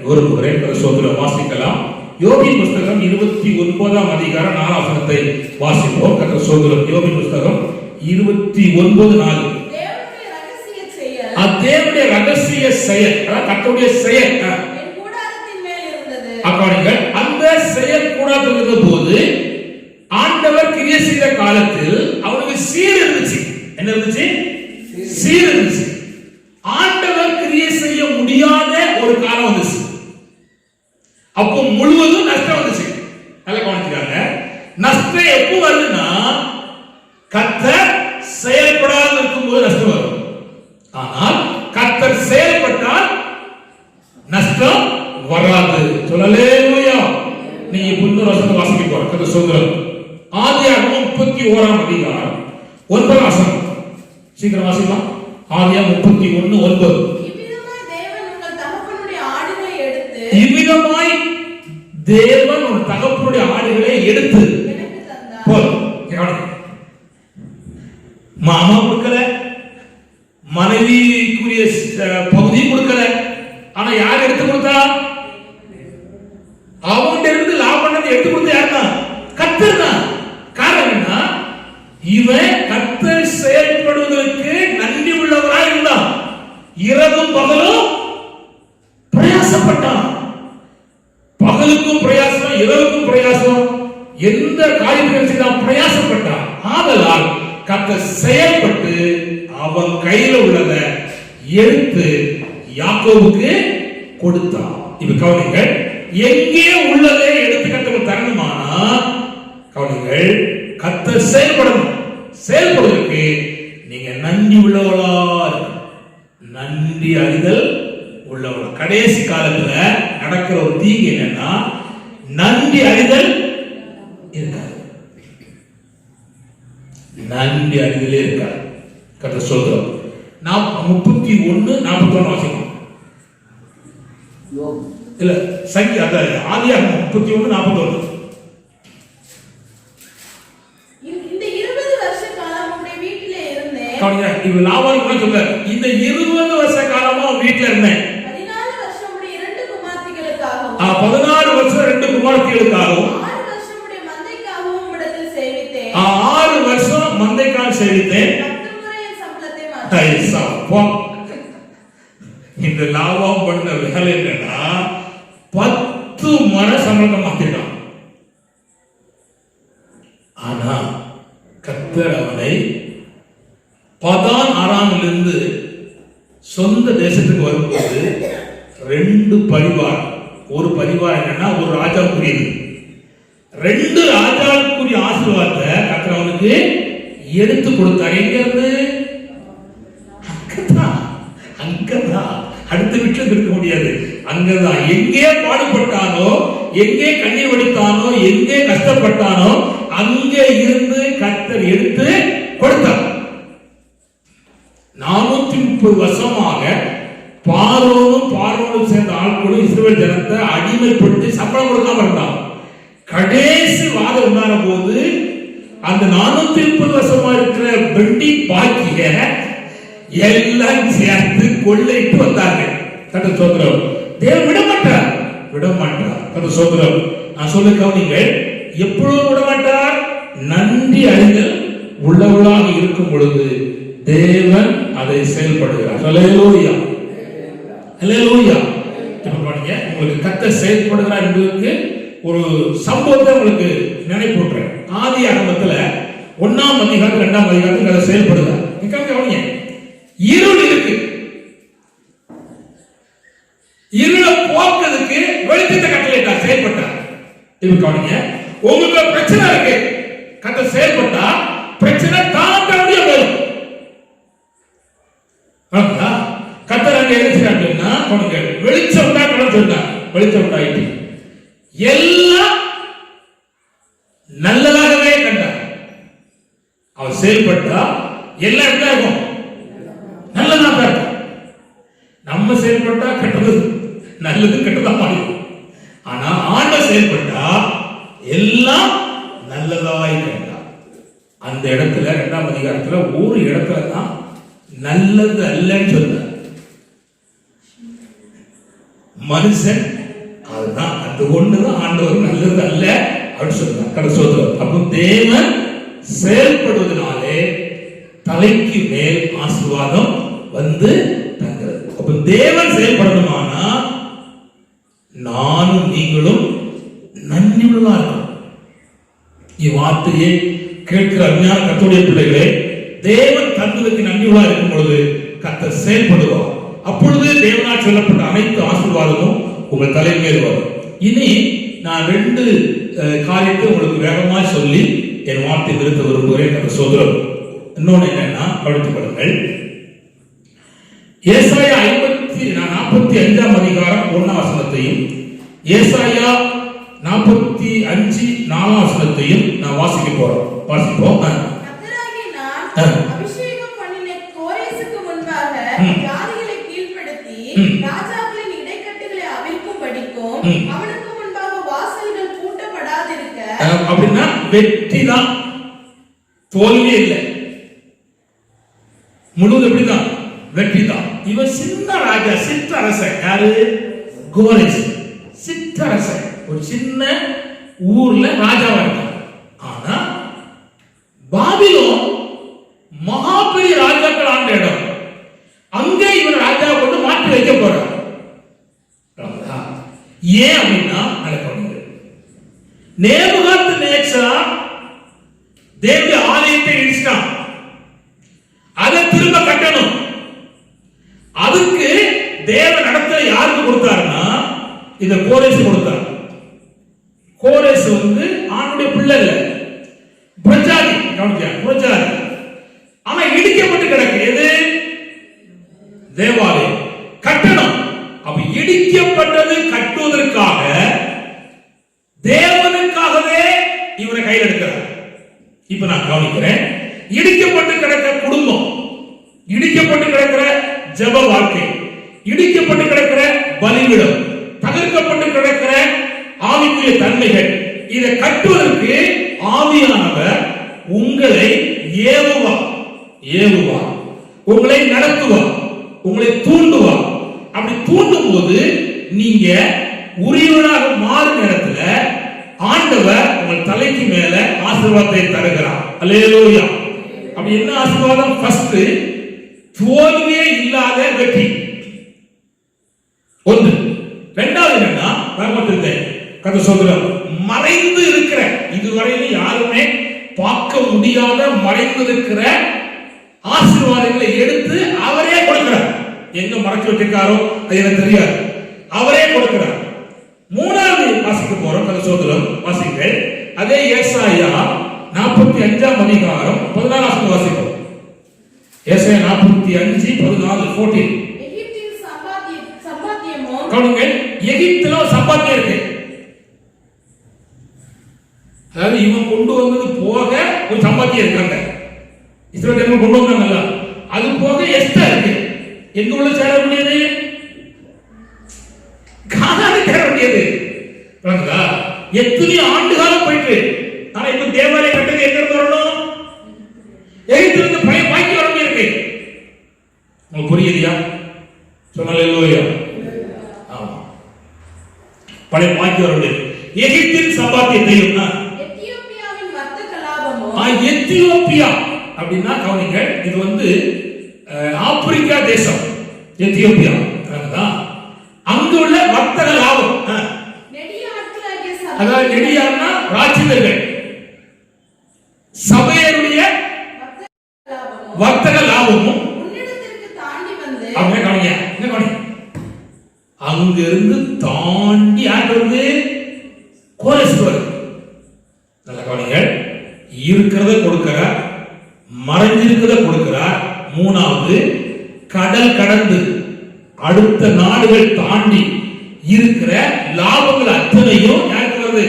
விரும்புகிறேன். கர்த்தர் ஸ்தோத்திரம். வாசிக்கலாம். யோபின் புஸ்தகம் 29ஆம் அதிகாரம் 4ஆம் வசனத்தை வாசிப்போம். கர்த்தர் ஸ்தோத்திரம். யோபின் புஸ்தகம் 29:4. தேவனுடைய ரகசிய செயல், கர்த்தருடைய செயல். கொண்டிருந்த போது ஆண்டவர் கிரியை செய்த காலத்தில் அவனுக்கு சீர் இருந்துச்சு. என்ன இருந்துச்சு? சீர் இருந்துச்சு. ஆண்டவர் கிரியை செய்ய முடியாத ஒரு காலம் வந்துச்சு. அப்போ முழுவதும் நஷ்டம் வந்துச்சு. நல்லா கவனிச்சுக்காங்க. நஷ்டம் எப்போ வருதுன்னா கர்த்தர் செயல்படாமல் இருக்கும்போது நஷ்டம் வரும். ஆனால் கர்த்தர் செயல்பட்டால் நஷ்டம் வராது. சொல்லலேலூயா. நீங்க இன்னொரு வசனம் வாசிக்க போற கர்த்தர் சொல்றார். ஆதியாகமம் 31ஆம் அதிகாரம் 9ஆம் வசனம். சீக்கிரம் வாசிக்கலாம். ஆதியாகமம் 31:9. இவ்விதமாய் தேவன் உன் தகப்பனுடைய ஆடுகளை எடுத்து மாமா கொடுக்கல, மனைவிக்குரிய பகுதி கொடுக்கல. ஆனா யார் எடுத்து கொடுத்தா? அவன்கிட்ட இருந்து லாபம் பண்ணது எடுத்து கொடுத்து யாருன்னா? கர்த்தர் தான். காரணம் என்ன? இவன் கர்த்தர் செயல்படுவதற்கு நன்றி உள்ளவராக இருந்தான். இரவும் பகலும் பிரயாசப்பட்டான். பகலுக்கும் பிரயாசம், இரவுக்கும் பிரயாசம். எந்த காரியத்தையும் செய்தான் பிரயாசப்பட்டான். ஆதலால் கர்த்தர் செயல்பட்டு அவன் கையில உள்ளதை எடுத்து யாக்கோபுக்கு கொடுத்தான். இப்ப கவனிங்கள், எங்கே உள்ளதை எடுத்து கர்த்தர் தரணுமானா கவனிங்கள், கர்த்தர் செயல்படணும். செயல்படுவதற்கு நீங்க நன்றி உள்ளவளா, நன்றி அறிதல் உள்ளவளா. கடைசி காலத்துல நடக்கிற ஒரு தீங்கு என்னன்னா நன்றி அறிதல் இருக்காது. நன்றி அறிதலே இருக்காது. கர்த்தர் சொல்றார். 31:41 வாசிக்கலாம். இல்ல சங்கி அத ஆதியாகமம் 31:41. இந்த 20 வருஷ காலம் உன்னுடைய வீட்டிலே இருந்தேன். கவனிங்க, இது லாபான் கூட சொல்றார். இந்த 20 வருஷ காலமா வீட்ல இருந்தேன். 14 வருஷம் உடைய 2 குமார்த்திகளுக்காகவும் 14 வருஷம் 2 குமார்த்திகளுக்காகவும் 6 வருஷம் உடைய மந்தைக்காகவும் உம்மிடத்தில் சேவித்தேன். 6 வருஷம் மந்தைக்காக சேவித்தேன். 10 முறை என் சம்பளத்தை மாற்றினேன். இந்த லாபம் பண்ண வேலை என்னன்னா 10 முறை சம்பளத்தை மாத்திட்டான். ஆனா கர்த்தர் அவனை பதான் ஆறாமிலிருந்து சொந்த தேசத்துக்கு வரும்போது 2 பரிவார், ஒரு பரிவார் என்னன்னா ஒரு ராஜாவுக்குரியது, 2 ராஜாவுக்குரிய ஆசீர்வாதத்தை கர்த்தர் அவனுக்கு எடுத்து கொடுத்தார். எங்க இருந்து? அங்கதான். அடுத்த வீட்டில் இருக்க முடியாது. அங்கதான். எங்கே பாடுபட்டானோ, எங்கே கண்ணீர் வடித்தானோ, எங்கே கஷ்டப்பட்டானோ அங்கே இருந்து கர்த்தர் எடுத்து கொடுத்தார். 430 வருஷமாக பார்வோனும் சேர்ந்த ஆட்களும் இஸ்ரவேல் ஜனத்தை அடிமைப்படுத்தி சம்பளம் கொடுக்காம இருந்தான். கடைசி வாதம் உண்டான போது அந்த 430 வருஷமா இருக்கிற வெண்டி பாக்கிய எல்லாம் சேர்த்து கொள்ளைட்டு வந்தாங்க. கர்த்தர் சோதரம். தேவன் விடமாட்டார். கர்த்தர் சோதரம். நான் சொல்ல கவனிங்கள், எப்பொழுதும் விடமாட்டார். நன்றி அறிதல் உள்ளவளாக இருக்கும் பொழுது தேவன் அதை செயல்படுகிறார். ஹல்லேலூயா, ஹல்லேலூயா. இப்ப பாருங்க, உங்களுக்கு கர்த்தர் செயல்படுகிறார் என்பதற்கு ஒரு சம்பவத்தை உங்களுக்கு நினைப்பூட்டுறேன். ஆதியாகமத்துல 1ஆம் அதிகாரம் 2ஆம் அதிகாரத்தில் அதை செயல்படுகிறார். கவனிங்க, இருள் இருக்கு. இருளை போக்குறதுக்கு வெளிச்சத்தை கட்டளையிட்டார், செயல்பட்டார். இப்ப கவனிங்க, உங்களுக்கு பிரச்சனை இருக்கு, கர்த்தர் செயல்பட்டா பிரச்சனை தாண்ட முடியாது. கர்த்தர் அங்க என்ன செய்யறாங்கன்னா கவனிங்க, வெளிச்சம் உண்டாக்கணும்னு சொன்னார். வெளிச்சம் உண்டாயிட்டு எல்லாம் நல்லதாகவே கண்டார். அவர் செயல்பட்டா எல்லாம் என்ன இருக்கும்? நல்லதாக இருக்கும். நம்ம செயல்பட்டா கெட்டது, நல்லது கெட்டதா மாறிடும். ஆனா ஆண்டவர் செயல்பட்டா எல்லாம் நல்லதாய் கண்டார். அந்த இடத்துல 2ஆம் அதிகாரத்துல ஒரு இடத்துல தான் நல்லது அல்லன்னு சொன்னார். மனுஷன் அதுதான், அந்த ஒண்ணுதான் ஆண்டவர் நல்லது அல்ல அப்படின்னு சொன்னார். கர்த்தர் சோதரம். அப்போ தேவன் செயல்படுவதனாலே தலைக்கு மேல் ஆசீர்வாதம் வந்து தங்கிறது. அப்ப தேவன் செயல்படணுமானா நானும் நீங்களும் நன்றியுள்ளவா இருக்கணும். இவ்வார்த்தையை கேட்கிற அருமையான கர்த்தருடைய பிள்ளைகளே, தேவன் தந்ததுக்கு நன்றியுள்ளா இருக்கும் பொழுது கர்த்தர் செயல்படுவார். அப்பொழுது தேவனால் சொல்லப்பட்ட அனைத்து ஆசீர்வாதமும் உங்கள் தலை மேல் வரும். இனி நான் 2 காரியத்தை உங்களுக்கு வேகமா சொல்லி என் வார்த்தை நிறுத்த விரும்புகிறேன். கர்த்தர் சோதரம். இன்னொன்னு என்னன்னா, கவனித்துக் கொள்ளுங்கள். ஏசாயா 45 அதிகாரம் 1 வசனத்தையும் ஏசாயா 45 4 வசனத்தையும் நான் வாசிக்க போறோம். வாசிப்போம். கர்த்தராகிய நான் அபிஷேகம் பண்ணின கோரேசுக்கு முன்பாக ஜாதிகளை கீழ்ப்படுத்தி ராஜாக்களின் இடைக்கட்டுகளை அவிழ்க்கும் படிக்கும் அவனுக்கு முன்பாக வாசல்கள் பூட்டப்படாதிருக்க. அப்படின்னா வெற்றி தான், தோல்வி இல்லை. முழுவதும் எப்படிதான்? வெற்றி தான். இவன் சின்ன ராஜா, சிற்றரசன். யாரு? கோரேஸ் சிற்றரசன். ஒரு சின்ன ஊர்ல ராஜாவா இருக்கான். ஆனா பாபிலோன் மகா பெரிய ராஜாக்கள் ஆண்ட இடம். அங்கே இவன் ராஜா கொண்டு மாற்றி வைக்க போறான். ஏன் அப்படின்னா, நேபுகாத்நேச்சார் தேவனுடைய ஆலயத்தை இடிச்சிட்டான். அதை திரும்ப கட்டணும். அதுக்கு தேவ நடத்தல யாருக்கு கொடுத்தாருன்னா, இந்த கோரேஸ் கொடுத்தார். கோரேஸ் ஆணுடைய பிள்ளை இல்ல, பிரஜாதி. பிரஜாதி. ஆனா இடிக்கப்பட்டு கிடக்கு. எது? தேவாலயம் கட்டணும். அப்ப இடிக்கப்பட்டது கட்டுவதற்காக தேவனுக்காகவே இவரை கையில் எடுக்கிறார். இப்ப நான் கவனிக்கிறேன். இடிக்கப்பட்டு கிடக்கிற குடும்பம், இடிக்கப்பட்டு கிடக்கிற ஜெப வாழ்க்கை, இடிக்கப்பட்டு கிடக்கிற பலிபீடம், தகர்க்கப்பட்டு கிடக்கிற ஆவிக்குரிய தன்மைகள், இதை கட்டுவதற்கு ஆவியானவர் உங்களை ஏவுவார், உங்களை நடத்துவார், உங்களை தூண்டுவார். அப்படி தூண்டும் போது நீங்க உரியவனாக மாறும் நேரத்துல ஆண்டவர் உங்கள் தலைக்கு மேல ஆசீர்வாதத்தை தருகிறார். அல்லேலூயா. அப்படி என்ன ஆசீர்வாதம்? ஃபர்ஸ்ட், தோல்வியே இல்லாத வெற்றி. ஒன்று. இரண்டாவது என்னன்னா, கதை சொல்றேன், மறைந்து இருக்கிற, இதுவரையிலும் யாருமே பார்க்க முடியாத மறைந்து இருக்கிற ஆசீர்வாதங்களை எடுத்து அவரே கொடுக்கிறார். எங்க மறைச்சு வச்சிருக்காரோ அது எனக்கு தெரியாது, அவரே கொடுக்கிறார். மூணாவது வாசிக்க போறோம். கதை சொல்றோம், வாசிங்கள். அதே ஏசாயா 45 அதிகாரம் 14 வாசிப்போம். ஏசாயா 45 14 14. எகிப்தின் சம்பாத்தியமோ, கவனிங்கள், எகிப்தில சம்பாத்தியம் இருக்கு. அதாவது இவன் கொண்டு வந்தது போக ஒரு சம்பாத்தியம் இருக்காங்க. இஸ்ரவேல் கொண்டு வந்தாங்கல்ல, அது போக எஸ்தர் இருக்கு. எங்க உள்ள சேர முடியாது? கானானு சேர முடியாது. எத்தனை ஆண்டு காலம் போயிட்டு, ஆனா இப்ப தேவாலயம் கட்டது எங்க இருந்து வரணும்? எகிப்திலிருந்து பாக்கி வர இருக்கு. உங்களுக்கு புரியுதியா? சொன்னாலே பழைய பாக்கி வர முடியாது. எகிப்தின் சம்பாத்தியத்தையும் எத்தியோப்பியா அப்படின்னா கவனிங்கள், இது ஆப்பிரிக்கா தேசம் எத்தியோப்பியா. அங்கு உள்ள வர்த்தக லாபம், அதாவது நெடியார்னா ராஜ்யங்கள், சபையருடைய வர்த்தக லாபமும் அங்கிருந்து தாண்டி யார் வருது? கோரேஸ் வருது. நல்ல கவனிங்கள், இருக்கிறத கொடுக்கிறார், மறைஞ்சிருக்கிறத கொடுக்கிறார். மூணாவது, கடல் கடந்து அடுத்த நாடுகள் தாண்டி இருக்கிற லாபங்கள் அத்தனையும் யாருக்கு வருது?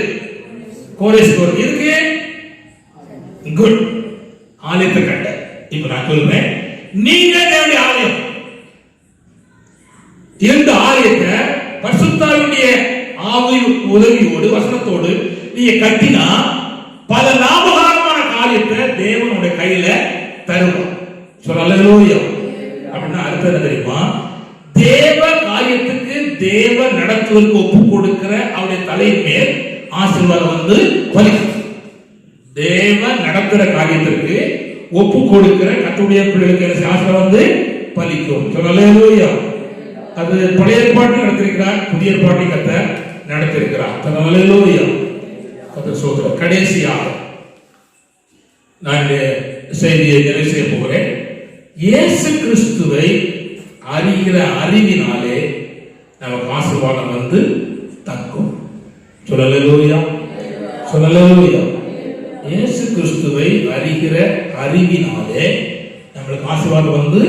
கோரேஸ் வருது. இருக்கு குட். ஆலயத்தை கட்ட. இப்ப நான் சொல்றேன், நீங்க தேவனுடைய ஆலயம். இந்த ஆலயத்தை பரிசுத்தாவியுடைய ஆவி உதவியோடு வசனத்தோடு நீங்க கட்டினா பல லாபகரமான காரியத்தை தேவனுடைய கையில தருவார். சொல்லலையா? அப்படின்னா அர்த்தம் என்ன தெரியுமா? தேவ காரியத்துக்கு தேவ நடத்துவதற்கு ஒப்பு கொடுக்கிற அவருடைய தலையின் மேல் ஆசீர்வாதம் பலிக்கும். தேவ நடத்துற காரியத்திற்கு ஒப்பு கொடுக்கிற கர்த்தருடைய பிள்ளைகளுக்கு ஆசீர்வாதம் பலிக்கும். சொல்லலையா? அது பழைய ஏற்பாட்டில் நடத்திருக்கிறார், புதிய ஏற்பாட்டில் கர்த்தர் நடத்திருக்கிறார். சொல்லலையா? கர்த்தர் சொல்றார். கடைசியாக நான் இந்த செய்தியை நிறைவு செய்ய போகிறேன். இயேசு கிறிஸ்துவை அறிகிற அறிவினாலே நமக்கு ஆசீர்வாதம் வந்து தக்கும். சொல்லலேலூயா, சொல்லலேலூயா. இயேசு கிறிஸ்துவை அறிகிற அறிவினாலே நம்மளுக்கு ஆசீர்வாதம் வந்து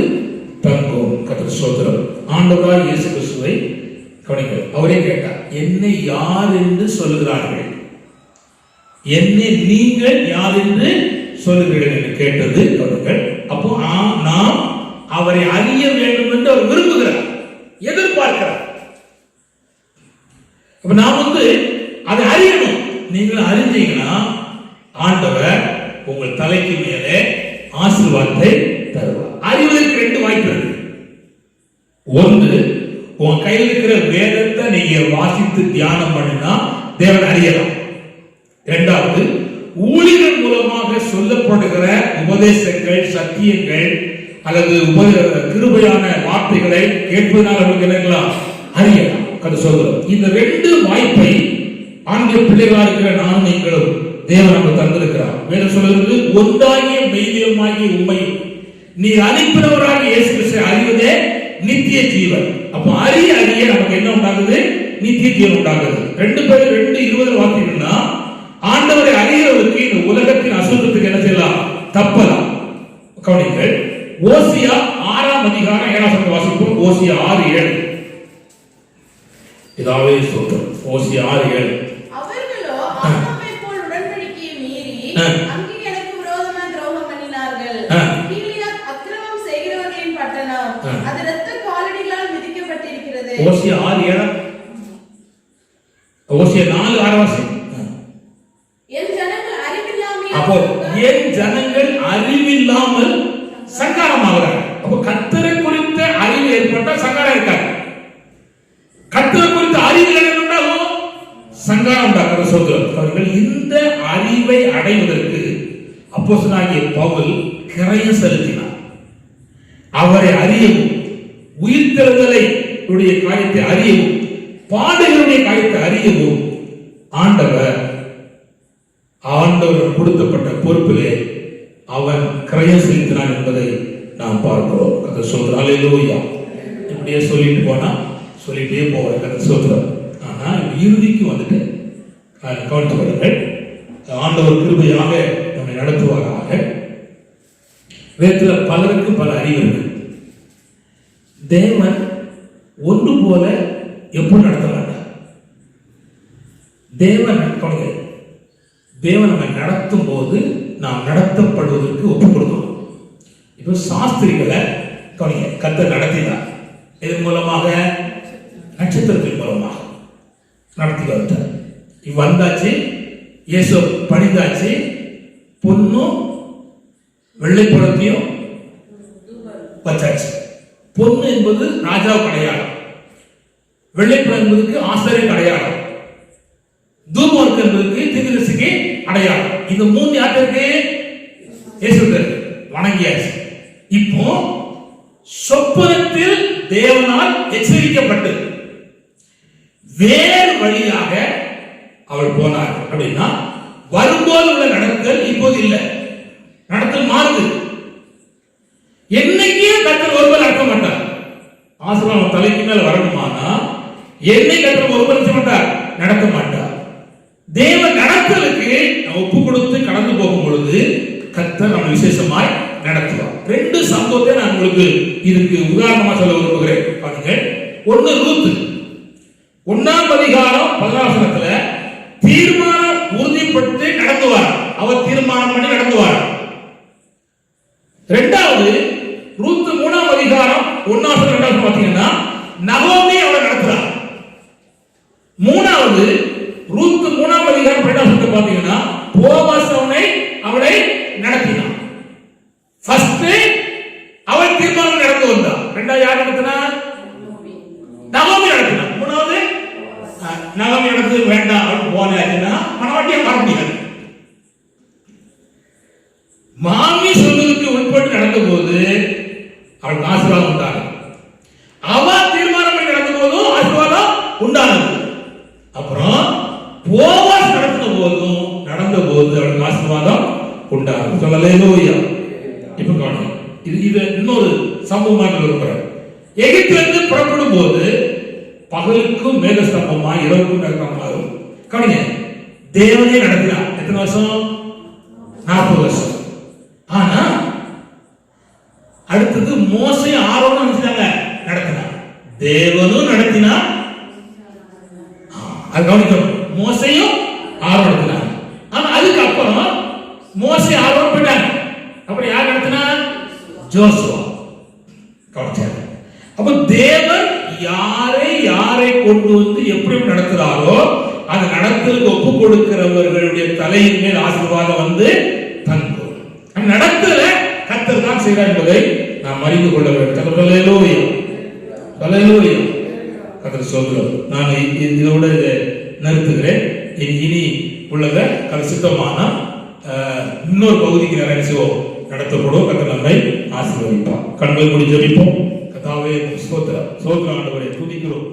தங்கும். கர்த்தருக்கு ஸ்தோத்திரம். ஆண்டவராய் இயேசு கிறிஸ்துவை கவனிங்கள். அவரே கேட்டார், என்னை யார் என்று சொல்லுகிறார்கள், என்னை நீங்கள் யார் என்று சொல்லுகிறீர்கள் என்று கேட்டது. கவனிங்கள். அப்போ நாம் அவரை அறிய வேண்டும் என்று அவர் விரும்புகிறார், எதிர்பார்க்கிறார். அப்ப நாம் வந்து அதை அறியணும். நீங்கள் அறிஞ்சீங்கன்னா ஆண்டவர் உங்கள் தலைக்கு மேலே ஆசீர்வாதத்தை தருவார். அறிவதற்கு ரெண்டு வாய்ப்பு இருக்கு. ஒன்று, உன் கையில் இருக்கிற வேதத்தை நீங்க வாசித்து தியானம் பண்ணினா தேவன் அறியலாம். இரண்டாவது, ஊழியர்கள் மூலமாக சொல்லப்படுகிற உபதேசங்கள், சத்தியங்கள் அல்லது கிருபையான வார்த்தைகளை கேட்பதனால் அவங்களுக்கு என்னலாம் அறியலாம். அது சொல்றோம். இந்த ரெண்டு வாய்ப்பை ஆண்கள் பிள்ளைகளாக இருக்கிற நானும் நீங்களும் தேவன் நமக்கு தந்திருக்கிறார். வேதம் சொல்றது, ஒன்றாகிய மெய்தேவமாகிய உண்மையும் நீ அனுப்பினவராக இயேசு கிறிஸ்துவை அறிவதே நித்திய ஜீவன். அப்போ அறிய அறிய நமக்கு என்ன உண்டாகுது? நித்திய ஜீவன் உண்டாகுது. 2:20 வார்த்தைகள்னா ஆண்டவரை அறிகிறவருக்கு இந்த உலகத்தின் அசுத்தத்துக்கு என்ன செய்யலாம்? தப்பலாம். கவனிங்கள். ஓசியா 6ஆம் அதிகாரம் 7ஆம் வசனத்தை வாசிப்போம். ஓசியா 6:7. இதாவே சொல்றோம். ஓசியா 6:7. அவர்களோ ஆதாமை போல் உடன்படிக்கையை மீறி அங்கே எனக்கு விரோதமாக துரோகம் பண்ணினார்கள். கீலியாத் அக்கிரமம் செய்கிறவர்களின் பட்டணம், அது இரத்த காலடிகளால் மிதிக்கப்பட்டிருக்கிறது. ஓசியா 6:7. ஓசியா 4:6 வாசி. என் ஜனங்கள் அறிவில்லாமல், அப்போ என் ஜனங்கள் அறிவில்லாமல் சங்காரமாகிறார்கள். அப்போ கர்த்தரை குறித்த அறிவு ஏற்பட்டால் சங்காரம் இருக்காது. கர்த்தரை குறித்த அறிவு ஏற்பட்டாலும் சங்காரம் உண்டாக்குற சொல்கிறார்கள். இந்த அறிவை அடைவதற்கு அப்போஸ்தலனாகிய பவுல் கிரயம் செலுத்தினார். அவரை அறியவும், உயிர்த்தெழுதலை காரியத்தை அறியவும், பாடுகளுடைய காரியத்தை அறியவும் ஆண்டவர் கொடுக்கப்பட்ட பொறுப்பிலே அவன் கிரயம் செலுத்தினான் என்பதை நாம் பார்க்கிறோம். கதை சொல்றான். அல்லேலூயா. இப்படியே சொல்லிட்டு போனா சொல்லிட்டே போவார். கதை சொல்றார். ஆனா இறுதிக்கு வந்துட்டு கவனித்து வருங்கள். ஆண்டவர் கிருபையாக நம்மை நடத்துவாராக. வேதத்தில் பலருக்கு பல அறிவு இருக்கு. தேவன் ஒன்று போல எப்படி நடத்த மாட்டார். தேவன் நம்மை நடத்தும் போது நாம் நடத்தப்படுவதற்கு ஒப்புக் கொடுக்கணும். இப்போ சாஸ்திரிகளை கர்த்தர் நடத்தினார். இதன் மூலமாக, நட்சத்திரத்தின் மூலமாக நடத்தி வந்தார். வந்தாச்சு, இயேசு பணிந்தாச்சு, பொண்ணும் வெள்ளைப்பழத்தையும் வச்சாச்சு. பொண்ணு என்பது ராஜாவுக்கு அடையாளம், வெள்ளைப்பழம் என்பதுக்கு ஆசிரியர் அடையாளம், தூபம் என்பதற்கு தீர்க்கதரிசிக்கு அடையாளம். இந்த 3 யாருக்கு? இயேசுவுக்கு வணங்கியாச்சு. இப்போ சொப்பனத்தில் தேவனால் எச்சரிக்கப்பட்டு வேறு வழியாக அவள் போனார். அப்படின்னா வரும்போது உள்ள நடத்தல் இப்போது இல்லை, நடத்தல் மாறுது. என்னைக்கே கர்த்தர் ஒருவர் நடத்த மாட்டார். ஆசீர்வாதம் தலைக்கு மேல வரணுமானா என்னை கர்த்தர் ஒருவர் நடத்த மாட்டார், நடத்த மாட்டார். தேவ நடத்தலுக்கு ஒப்பு கொடுத்து கடந்து போகும் பொழுது கர்த்தர் நம்ம விசேஷமாய் நடத்துவார். 2 சம்பவத்தை நான் உங்களுக்கு இதுக்கு உதாரணமா சொல்ல விரும்புகிறேன். பாருங்க. ஒன்று, ரூத் 1ஆம் அதிகாரம் 14ஆம் வசனத்துல தீர்மானம் உறுதிப்பட்டு நடந்துவார். அவர் தீர்மானம் பண்ணி நடந்துவார். 2வது, ரூத் 3ஆம் அதிகாரம் 1ஆம் வசனம் 2ஆம் பாத்தீங்கன்னா நகோமி அவரை நடத்துறார். 3வது, ரூத் 3ஆம் அதிகாரம் 2ஆம் வசனத்தை பாத்தீங்கன்னா போவாஸ் அவளை நடத்தினார். ஃபர்ஸ்ட் அவள் தீர்மானம் நடந்து வந்தார். 2வது யார் நடத்தினா? நகோமி நடத்தினார். 3வது நகோமி நடந்து வேண்டாம் அவள் போனாச்சுன்னா மனவாட்டியா மாற முடியாது. மாமி சொல்லுக்கு உட்பட்டு நடந்த போது அவளுக்கு ஆசீர்வாதம் உண்டானது. அவள் தீர்மானம் பண்ணி நடந்த போதும் ஆசீர்வாதம் உண்டானது. அப்புறம் போவாஸ் நடந்த போது அவளுக்கு ஆசீர்வாதம் உண்டாகும். ஹல்லேலூயா. இப்ப கவனிங்க, இது இன்னொரு சம்பவமாக இருக்கிறார். எகிப்திலிருந்து புறப்படும் போது பகலுக்கும் மேக ஸ்தம்பமா, இரவுக்கும் மேக ஸ்தம்பமாகும். கவனிங்க, தேவனே நடத்தினார். எத்தனை வருஷம்? 40 வருஷம். ஆனா அடுத்தது மோசே ஆரோனும் நினைச்சாங்க நடத்தினார். தேவனும் நடத்தினார். அது கவனிக்கணும், மோசையும் ஆரோன் நடத்தினார். ஆனா அதுக்கப்புறம் மோசே ஆரோன் போயிட்டாங்க. அப்புறம் யார் நடத்தினா? ஜோசுவா. கவனிச்சாங்க. அப்ப தேவன் யாரை கொண்டு வந்து எப்படி நடத்துறாரோ அது நடத்தலுக்கு ஒப்பு கொடுக்கிறவர்களுடைய தலையின் மேல் ஆசீர்வாதம் வந்து தங்கும். நடத்தல கர்த்தர் தான் செய்கிறார் என்பதை நாம் அறிந்து கொள்ள வேண்டும். ஹல்லேலூயா. ஹல்லேலூயா. கர்த்தர் சொல்கிறார். நான் இதோட நிறுத்துகிறேன். இனி உள்ளத கலசித்தமான இன்னொரு பகுதிக்கு நிறைய நடத்தப்படும். கர்த்தர் நம்மை ஆசீர்வதிப்பார். கண்கள் மூடி ஜெபிப்போம். கர்த்தாவே ஸ்தோத்திரம். ஆண்டவரே துதிக்கிறோம்.